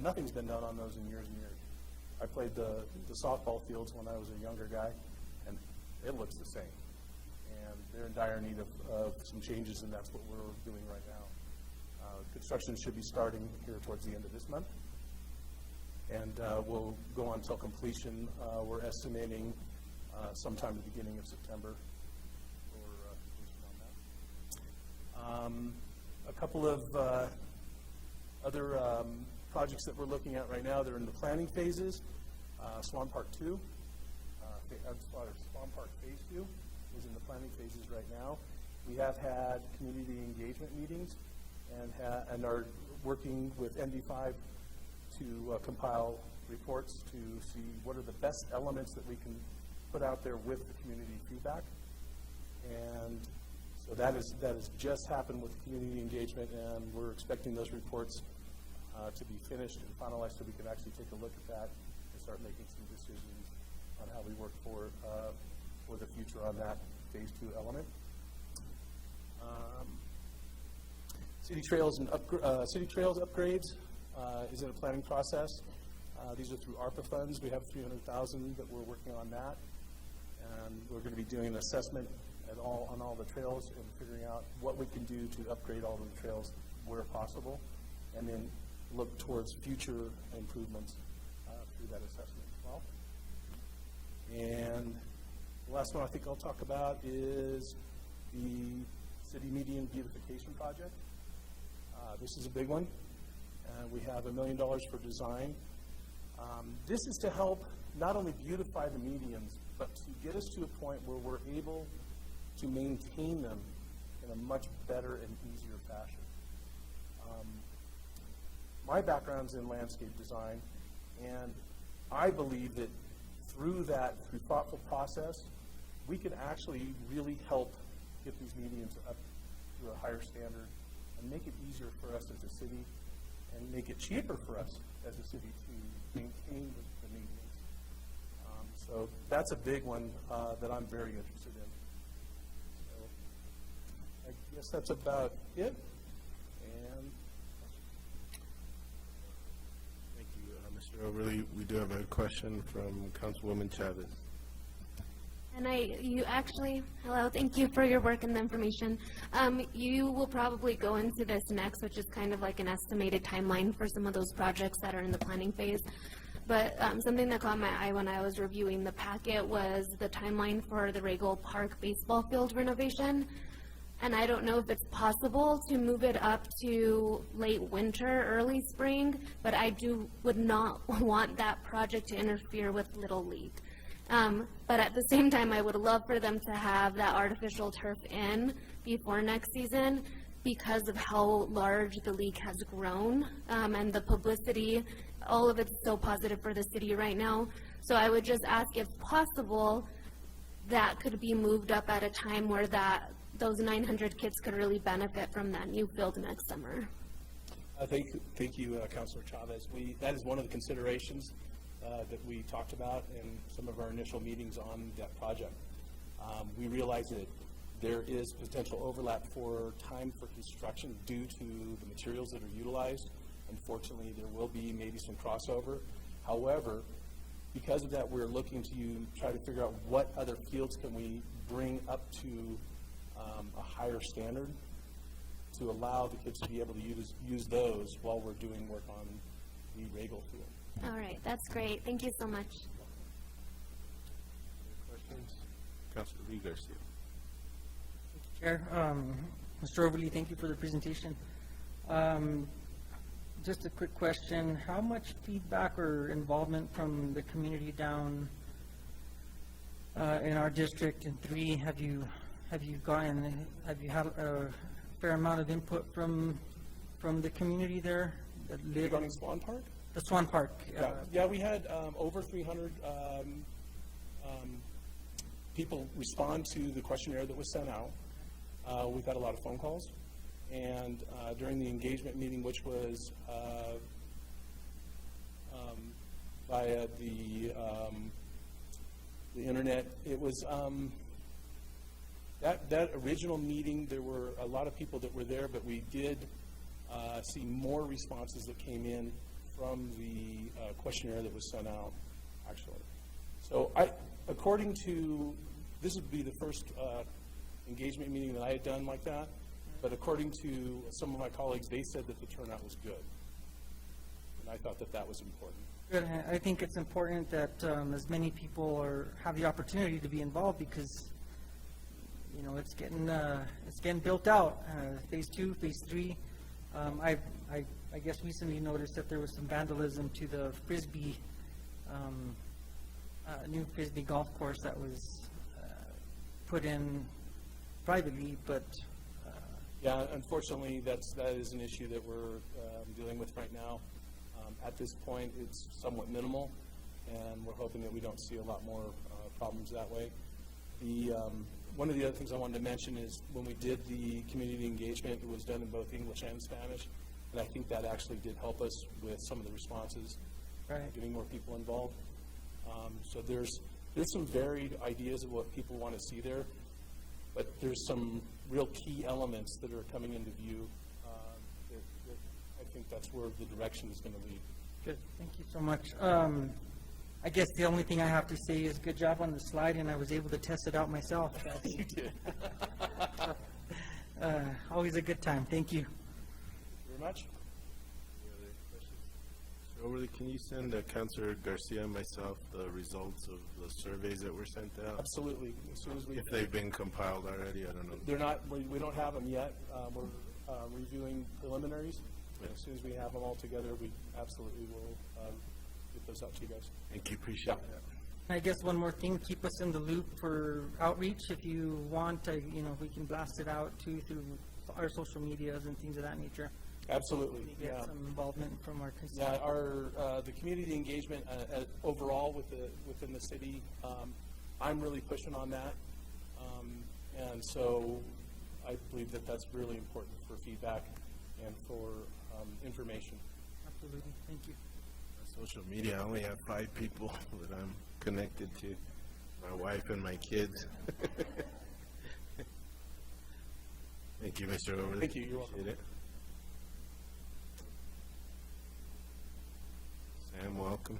S9: Nothing's been done on those in years and years. I played the softball fields when I was a younger guy, and it looks the same. And they're in dire need of some changes, and that's what we're doing right now. Construction should be starting here towards the end of this month, and we'll go on until completion. We're estimating sometime at the beginning of September for completion on that. A couple of other projects that we're looking at right now, they're in the planning phases. Swan Park 2, Swan Park Phase 2 is in the planning phases right now. We have had community engagement meetings and are working with MD5 to compile reports to see what are the best elements that we can put out there with the community feedback. And so that has just happened with community engagement, and we're expecting those reports to be finished and finalized so we can actually take a look at that and start making some decisions on how we work for the future on that Phase 2 element. City Trails upgrades is in a planning process. These are through ARPA funds. We have $300,000 that we're working on that, and we're going to be doing an assessment on all the trails and figuring out what we can do to upgrade all of the trails where possible, and then look towards future improvements through that assessment as well. And the last one I think I'll talk about is the city median beautification project. This is a big one. We have $1 million for design. This is to help not only beautify the medians, but to get us to a point where we're able to maintain them in a much better and easier fashion. My background's in landscape design, and I believe that through thoughtful process, we can actually really help get these medians up to a higher standard and make it easier for us as a city and make it cheaper for us as a city to maintain the medians. So that's a big one that I'm very interested in. So I guess that's about it. And
S2: Thank you, Mr. Overly. We do have a question from Councilwoman Chavez.
S10: And hello, thank you for your work and the information. You will probably go into this next, which is kind of like an estimated timeline for some of those projects that are in the planning phase. But something that caught my eye when I was reviewing the packet was the timeline for the Regal Park baseball field renovation. And I don't know if it's possible to move it up to late winter, early spring, but I would not want that project to interfere with Little League. But at the same time, I would love for them to have that artificial turf in before next season because of how large the league has grown, and the publicity, all of it's so positive for the city right now. So I would just ask if possible, that could be moved up at a time where those 900 kids could really benefit from that new field next summer.
S9: thank you, Councilor Chavez. That is one of the considerations that we talked about in some of our initial meetings on that project. We realize that there is potential overlap for time for construction due to the materials that are utilized. Unfortunately, there will be maybe some crossover. However, because of that, we're looking to try to figure out what other fields can we bring up to a higher standard to allow the kids to be able to use those while we're doing work on the Regal field.
S10: All right, that's great. Thank you so much.
S2: Questions? Councilor Lee Garcia.
S1: Chair, Mr. Overly, thank you for the presentation. Just a quick question. How much feedback or involvement from the community down in our District in 3 have you gotten? Have you had a fair amount of input from the community there that live
S9: Regarding Swan Park?
S1: the Swan Park?
S9: Yeah, we had over 300 people respond to the questionnaire that was sent out. We've had a lot of phone calls. And during the engagement meeting, which was via the internet, it was that original meeting, there were a lot of people that were there, but we did see more responses that came in from the questionnaire that was sent out, actually. So according to, this would be the first engagement meeting that I had done like that, but according to some of my colleagues, they said that the turnout was good. And I thought that that was important.
S1: Good. I think it's important that as many people have the opportunity to be involved because, you know, it's getting built out. Phase 2, Phase 3. I guess recently noticed that there was some vandalism to the Frisbee, new Frisbee golf course that was put in privately, but
S9: yeah, unfortunately, that is an issue that we're dealing with right now. At this point, it's somewhat minimal, and we're hoping that we don't see a lot more problems that way. One of the other things I wanted to mention is when we did the community engagement, it was done in both English and Spanish, and I think that actually did help us with some of the responses,
S1: Right.
S9: getting more people involved. So there's some varied ideas of what people want to see there, but there's some real key elements that are coming into view. That I think that's where the direction is going to lead.
S1: good. Thank you so much. I guess the only thing I have to say is good job on the slide, and I was able to test it out myself.
S9: You did.
S1: Always a good time. Thank you.
S9: Very much.
S2: Any other questions? Overly, can you send Councilor Garcia and myself the results of the surveys that were sent out?
S9: Absolutely. As soon as we,
S2: If they've been compiled already, I don't know.
S9: they're not, we don't have them yet. We're reviewing preliminaries. As soon as we have them all together, we absolutely will get those out to you guys.
S2: Thank you, appreciate that.
S1: I guess one more thing, keep us in the loop for outreach. If you want, we can blast it out too through our social medias and things of that nature.
S9: Absolutely,
S1: We
S9: yeah.
S1: get some involvement from our
S9: Yeah,
S1: constituents.
S9: the community engagement overall within the city, I'm really pushing on that. And so I believe that that's really important for feedback and for information.
S1: Absolutely, thank you.
S2: Social media, I only have 5 people that I'm connected to, my wife and my kids. Thank you, Mr. Overly.
S9: Thank you. You're welcome.
S2: Appreciate it. Sam, welcome.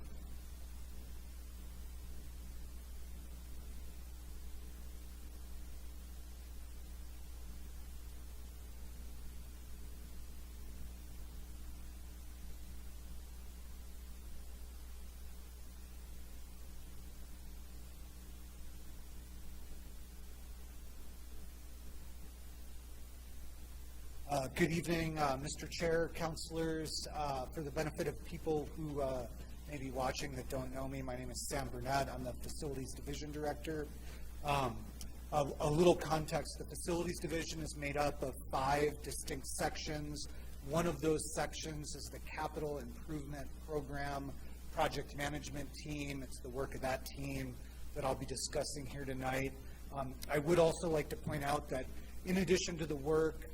S11: Good evening, Mr. Chair, councilors. For the benefit of people who may be watching that don't know me, my name is Sam Burnett. I'm the Facilities Division Director. A little context, the Facilities Division is made up of 5 distinct sections. One of those sections is the Capital Improvement Program Project Management Team. It's the work of that team that I'll be discussing here tonight. I would also like to point out that in addition to the work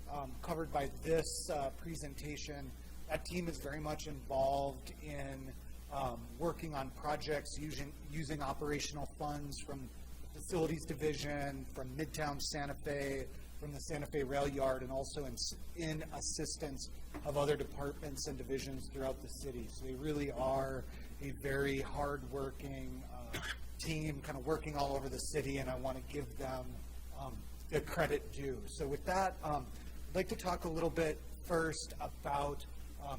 S11: covered by this presentation, that team is very much involved in working on projects using operational funds from the Facilities Division, from Midtown Santa Fe, from the Santa Fe Rail Yard, and also in assistance of other departments and divisions throughout the city. So they really are a very hard-working team, kind of working all over the city, and I want to give them the credit due. So with that, I'd like to talk a little bit first about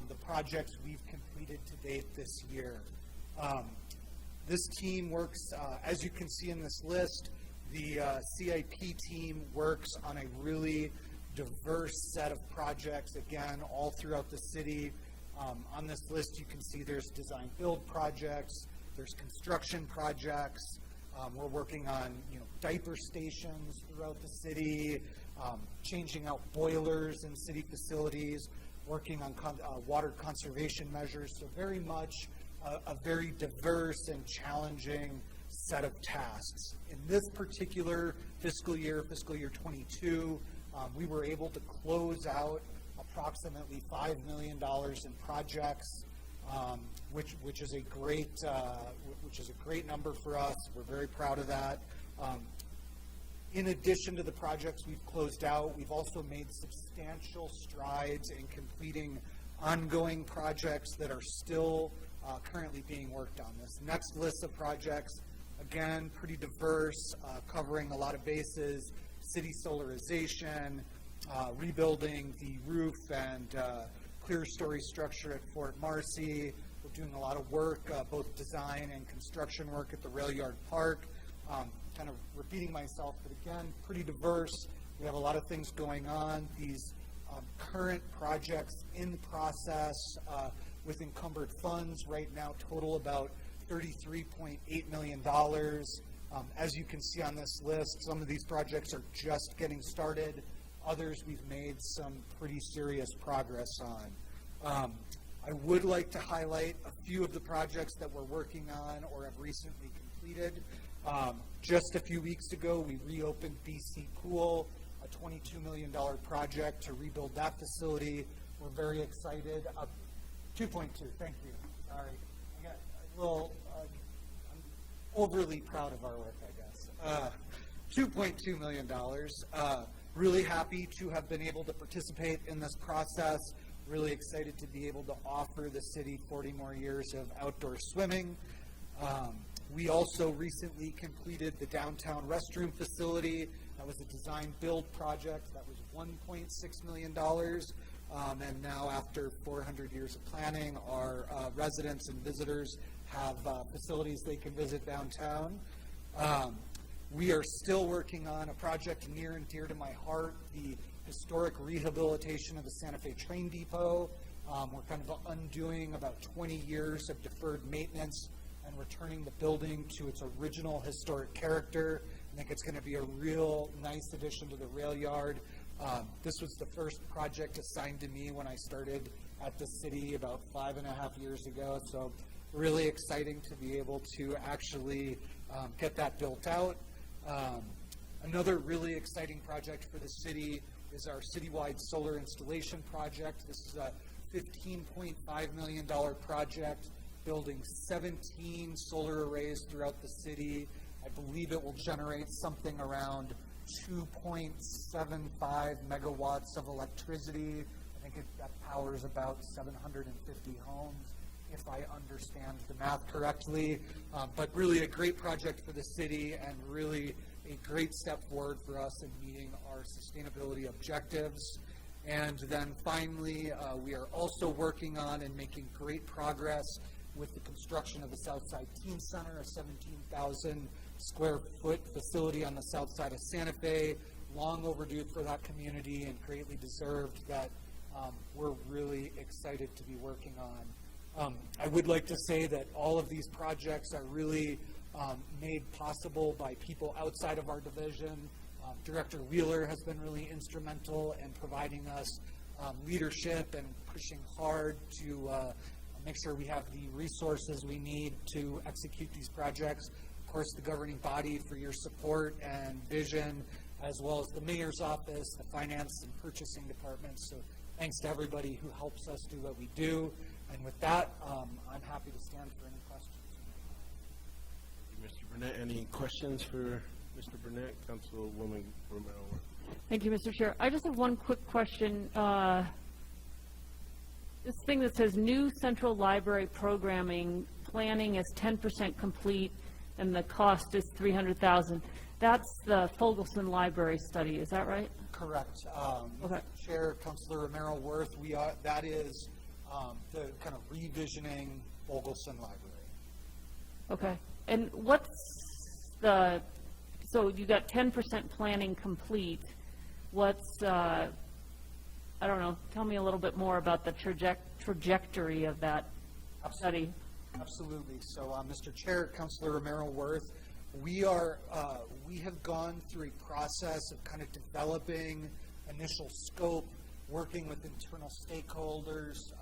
S11: the projects we've completed to date this year. This team works, as you can see in this list, the CIP team works on a really diverse set of projects, again, all throughout the city. On this list, you can see there's design-build projects, there's construction projects. We're working on, diaper stations throughout the city, changing out boilers in city facilities, working on water conservation measures. So very much a very diverse and challenging set of tasks. In this particular fiscal year 22, we were able to close out approximately $5 million in projects, which is a great number for us. We're very proud of that. In addition to the projects we've closed out, we've also made substantial strides in completing ongoing projects that are still currently being worked on. This next list of projects, again, pretty diverse, covering a lot of bases: city solarization, rebuilding the roof and clear-story structure at Fort Marcy. We're doing a lot of work, both design and construction work at the Rail Yard Park. Kind of repeating myself, but again, pretty diverse. We have a lot of things going on. These current projects in process with encumbered funds right now total about $33.8 million. As you can see on this list, some of these projects are just getting started. Others we've made some pretty serious progress on. I would like to highlight a few of the projects that we're working on or have recently completed. Just a few weeks ago, we reopened BC Pool, a $22 million project to rebuild that facility. We're very excited. 2.2, thank you. Sorry. I got a little, I'm overly proud of our work, I guess. $2.2 million. Really happy to have been able to participate in this process. Really excited to be able to offer the city 40 more years of outdoor swimming. We also recently completed the downtown restroom facility. That was a design-build project. That was $1.6 million. And now, after 400 years of planning, our residents and visitors have facilities they can visit downtown. We are still working on a project near and dear to my heart, the historic rehabilitation of the Santa Fe Train Depot. We're kind of undoing about 20 years of deferred maintenance and returning the building to its original historic character. I think it's going to be a real nice addition to the rail yard. This was the first project assigned to me when I started at the city about 5.5 years ago, so really exciting to be able to actually get that built out. Another really exciting project for the city is our citywide solar installation project. This is a $15.5 million project, building 17 solar arrays throughout the city. I believe it will generate something around 2.75 megawatts of electricity. I think that powers about 750 homes, if I understand the math correctly. But really a great project for the city and really a great step forward for us in meeting our sustainability objectives. And then finally, we are also working on and making great progress with the construction of the Southside Teen Center, a 17,000 square foot facility on the south side of Santa Fe. Long overdue for that community and greatly deserved, that we're really excited to be working on. I would like to say that all of these projects are really made possible by people outside of our division. Director Wheeler has been really instrumental in providing us leadership and pushing hard to make sure we have the resources we need to execute these projects. Of course, the governing body for your support and vision, as well as the mayor's office, the finance and purchasing departments. So thanks to everybody who helps us do what we do. And with that, I'm happy to stand for any questions.
S2: Mr. Burnett, any questions for Mr. Burnett? Councilwoman Romero.
S4: Thank you, Mr. Chair. I just have one quick question. This thing that says new central library programming planning is 10% complete and the cost is $300,000. That's the Fogelson Library study, is that right?
S11: Correct.
S4: Okay.
S11: Chair, Councilor Romero Worth, that is the kind of revisioning Fogelson Library.
S4: Okay. And what's the, so you got 10% planning complete. What's, I don't know, tell me a little bit more about the trajectory of that study.
S11: Absolutely. So, Mr. Chair, Councilor Romero Worth, we have gone through a process of kind of developing initial scope, working with internal stakeholders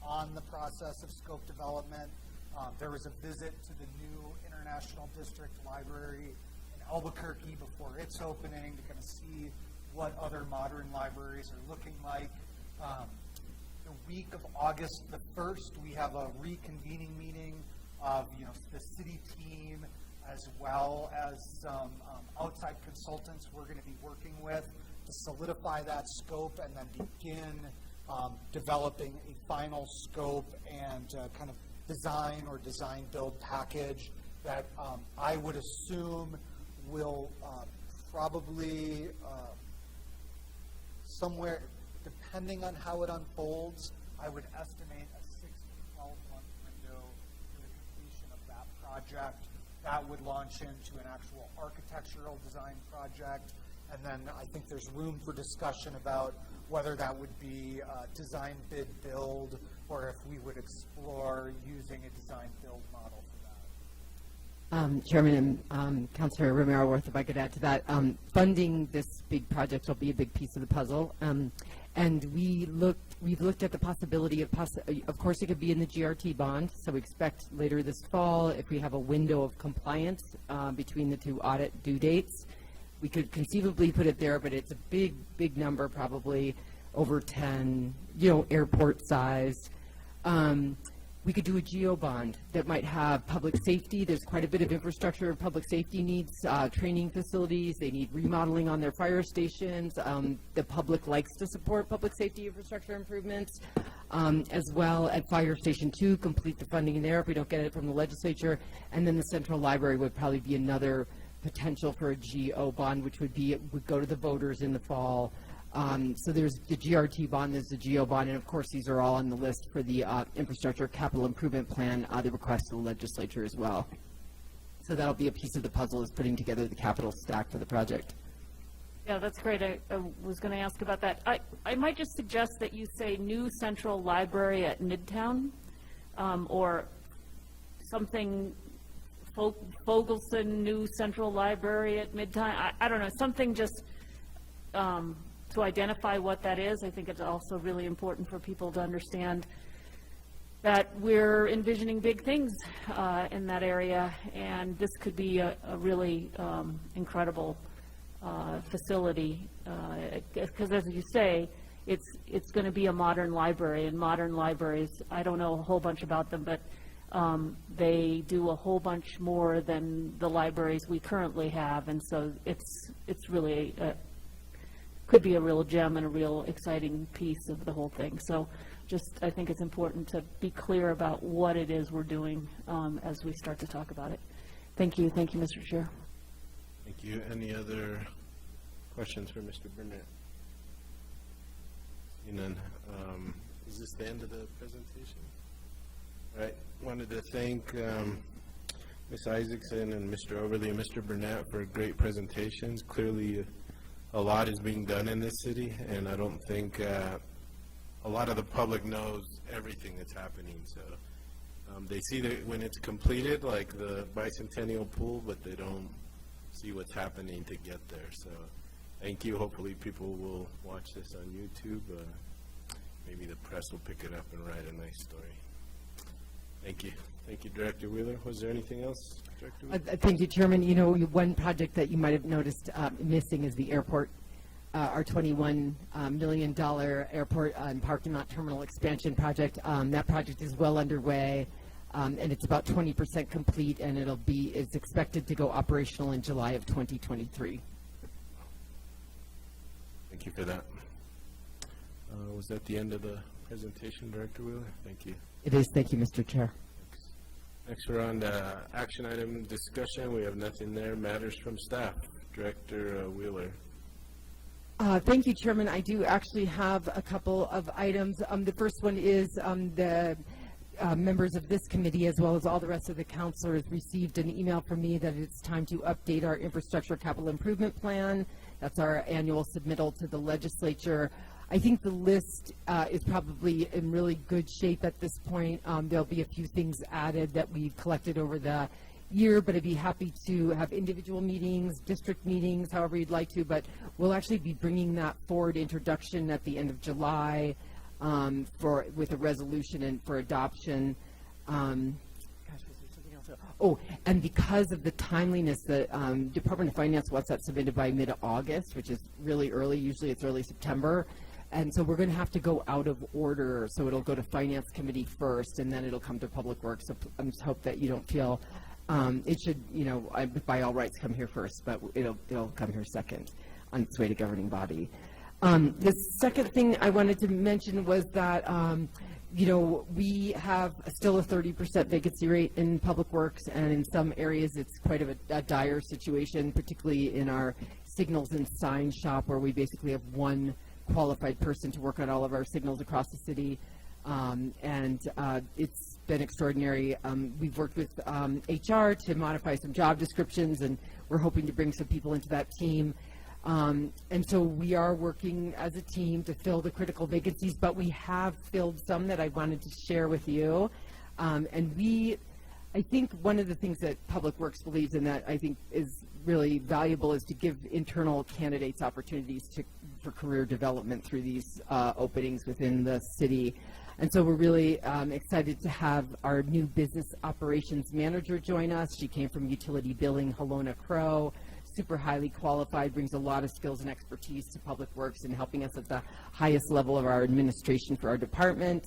S11: on the process of scope development. There was a visit to the new International District Library in Albuquerque before its opening to kind of see what other modern libraries are looking like. The week of August the 1st, we have a reconvening meeting of the city team, as well as some outside consultants we're going to be working with to solidify that scope and then begin developing a final scope and kind of design or design build package that I would assume will probably somewhere, depending on how it unfolds, I would estimate a 6 to 12 month window for the completion of that project. That would launch into an actual architectural design project. And then I think there's room for discussion about whether that would be design bid build or if we would explore using a design build model for that.
S7: Chairman and Councilor Romero Worth, if I could add to that, funding this big project will be a big piece of the puzzle. And we've looked at the possibility of course it could be in the GRT bond, so we expect later this fall, if we have a window of compliance between the two audit due dates, we could conceivably put it there, but it's a big, big number, probably over 10, airport size. We could do a geo bond that might have public safety. There's quite a bit of infrastructure public safety needs, training facilities. They need remodeling on their fire stations. The public likes to support public safety infrastructure improvements, as well at Fire Station 2, complete the funding there if we don't get it from the legislature. And then the Central Library would probably be another potential for a geo bond, which would go to the voters in the fall. So there's the GRT bond, there's the GEO bond, and of course, these are all on the list for the infrastructure capital improvement plan, the request to the legislature as well. So that'll be a piece of the puzzle, is putting together the capital stack for the project.
S4: Yeah, that's great. I was going to ask about that. I might just suggest that you say new central library at Midtown, or something, Fogelson new central library at Midtown. I don't know, something just to identify what that is. I think it's also really important for people to understand that we're envisioning big things in that area, and this could be a really incredible facility, because as you say, it's going to be a modern library, and modern libraries, I don't know a whole bunch about them, but they do a whole bunch more than the libraries we currently have, and so it's really could be a real gem and a real exciting piece of the whole thing. So just, I think it's important to be clear about what it is we're doing as we start to talk about it. Thank you, Mr. Chair.
S2: Thank you. Any other questions for Mr. Burnett? Seeing none. Is this the end of the presentation? All right. Wanted to thank Ms. Isaacson and Mr. Overly and Mr. Burnett for great presentations. Clearly, a lot is being done in this city, and I don't think a lot of the public knows everything that's happening. So they see that when it's completed, like the bicentennial pool, but they don't see what's happening to get there. So thank you. Hopefully people will watch this on YouTube. Maybe the press will pick it up and write a nice story. Thank you. Thank you, Director Wheeler. Was there anything else, Director Wheeler?
S7: Thank you, Chairman. You know, one project that you might have noticed missing is the airport, our $21 million airport and parking lot terminal expansion project. That project is well underway, and it's about 20% complete, and it's expected to go operational in July of 2023.
S2: Thank you for that. Was that the end of the presentation, Director Wheeler? Thank you.
S7: It is. Thank you, Mr. Chair.
S2: Next, we're on to action item discussion. We have nothing there. Matters from staff. Director Wheeler.
S7: Thank you, Chairman. I do actually have a couple of items. The first one is the members of this committee, as well as all the rest of the councilors, received an email from me that it's time to update our infrastructure capital improvement plan. That's our annual submittal to the legislature. I think the list is probably in really good shape at this point. There'll be a few things added that we've collected over the year, but I'd be happy to have individual meetings, district meetings, however you'd like to, but we'll actually be bringing that forward introduction at the end of July with a resolution and for adoption. Oh, and because of the timeliness, the Department of Finance wants that submitted by mid-August, which is really early. Usually it's early September. And so we're going to have to go out of order. So it'll go to Finance Committee first, and then it'll come to Public Works. So I just hope that you don't feel it should, by all rights come here first, but it'll come here second on its way to governing body. The second thing I wanted to mention was that we have still a 30% vacancy rate in Public Works, and in some areas it's quite a dire situation, particularly in our signals and sign shop, where we basically have one qualified person to work on all of our signals across the city, and it's been extraordinary. We've worked with HR to modify some job descriptions, and we're hoping to bring some people into that team. And so we are working as a team to fill the critical vacancies, but we have filled some that I wanted to share with you. I think one of the things that Public Works believes in that I think is really valuable is to give internal candidates opportunities for career development through these openings within the city. And so we're really excited to have our new business operations manager join us. She came from utility billing, Helona Crow, super highly qualified, brings a lot of skills and expertise to Public Works and helping us at the highest level of our administration for our department.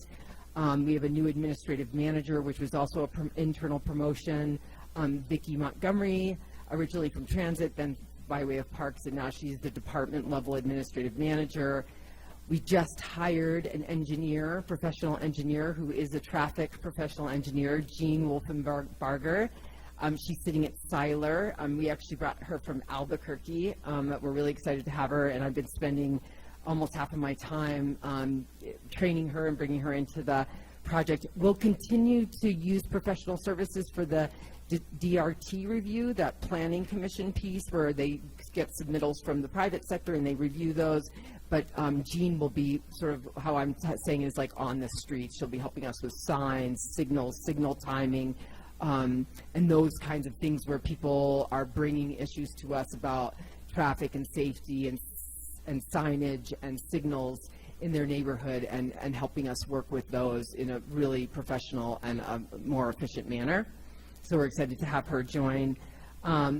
S7: We have a new administrative manager, which was also an internal promotion, Vicki Montgomery, originally from Transit, then by way of Parks, and now she's the department level administrative manager. We just hired an engineer, professional engineer, who is a traffic professional engineer, Jean Wolfenbarger. She's sitting at Seiler. We actually brought her from Albuquerque. We're really excited to have her, and I've been spending almost half of my time training her and bringing her into the project. We'll continue to use professional services for the DRT review, that planning commission piece where they get submittals from the private sector and they review those. But Jean will be sort of, how I'm saying is like on the street. She'll be helping us with signs, signals, signal timing, and those kinds of things where people are bringing issues to us about traffic and safety and signage and signals in their neighborhood, and helping us work with those in a really professional and more efficient manner. So we're excited to have her join.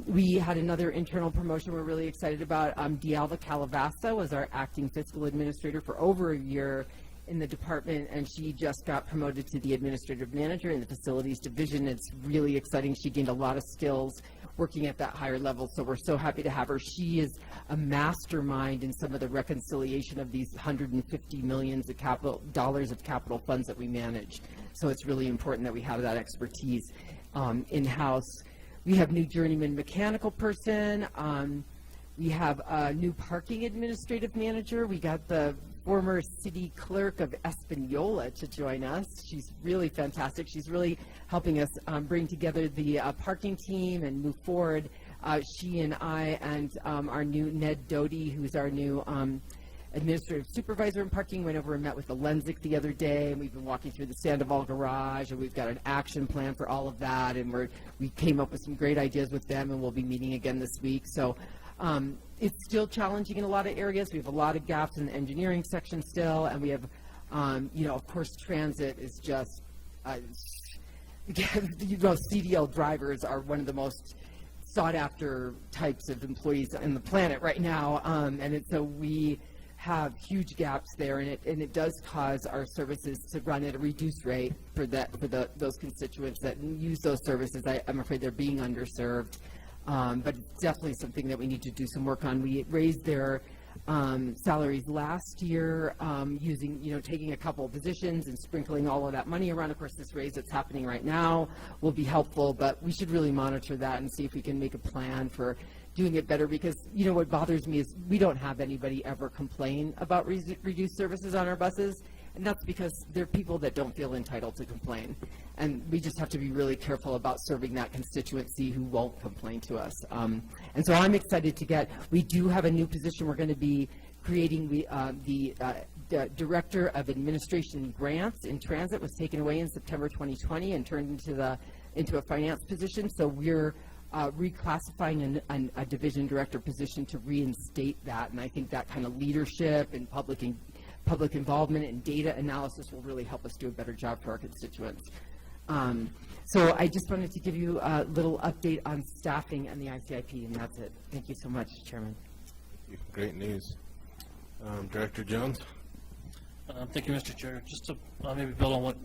S7: We had another internal promotion we're really excited about. Dialva Calavasa was our acting fiscal administrator for over a year in the department, and she just got promoted to the administrative manager in the facilities division. It's really exciting. She gained a lot of skills working at that higher level, so we're so happy to have her. She is a mastermind in some of the reconciliation of these $150 million of capital funds that we manage. So it's really important that we have that expertise in-house. We have new journeyman mechanical person. We have a new parking administrative manager. We got the former city clerk of Espanola to join us. She's really fantastic. She's really helping us bring together the parking team and move forward. She and I and our new Ned Doty, who's our new administrative supervisor in parking, went over and met with the Lenzik the other day, and we've been walking through the Sandoval garage, and we've got an action plan for all of that, and we came up with some great ideas with them, and we'll be meeting again this week. So it's still challenging in a lot of areas. We have a lot of gaps in the engineering section still, and we have, of course, transit is just, CDL drivers are one of the most sought-after types of employees on the planet right now, so we have huge gaps there, and it does cause our services to run at a reduced rate for those constituents that use those services. I'm afraid they're being underserved, but it's definitely something that we need to do some work on. We raised their salaries last year taking a couple of positions and sprinkling all of that money around. Of course, this raise that's happening right now will be helpful, but we should really monitor that and see if we can make a plan for doing it better, because what bothers me is we don't have anybody ever complain about reduced services on our buses, and that's because there are people that don't feel entitled to complain, and we just have to be really careful about serving that constituency who won't complain to us. And so I'm excited we do have a new position we're going to be creating. The Director of Administration Grants in Transit was taken away in September 2020 and turned into a finance position, so we're reclassifying a division director position to reinstate that, and I think that kind of leadership and public involvement and data analysis will really help us do a better job for our constituents. So I just wanted to give you a little update on staffing and the ICIP, and that's it. Thank you so much, Chairman.
S2: Great news. Director Jones?
S12: Thank you, Mr. Chair. Just to maybe build on what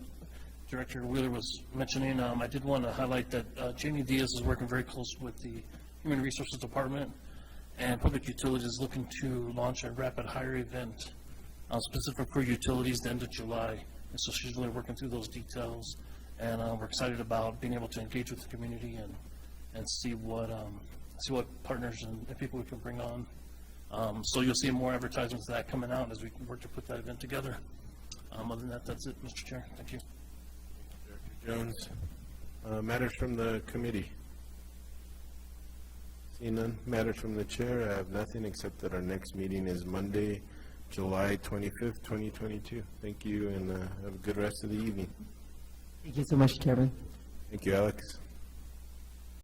S12: Director Wheeler was mentioning, I did want to highlight that Jamie Diaz is working very close with the Human Resources Department, and Public Utilities is looking to launch a rapid hire event specific for utilities the end of July. And so she's really working through those details, and we're excited about being able to engage with the community and see what partners and people we can bring on. So you'll see more advertisements of that coming out as we work to put that event together. Other than that, that's it, Mr. Chair. Thank you.
S2: Jones. Matters from the committee? Seeing none. Matters from the chair? I have nothing except that our next meeting is Monday, July 25th, 2022. Thank you, and have a good rest of the evening.
S7: Thank you so much, Chairman.
S2: Thank you, Alex.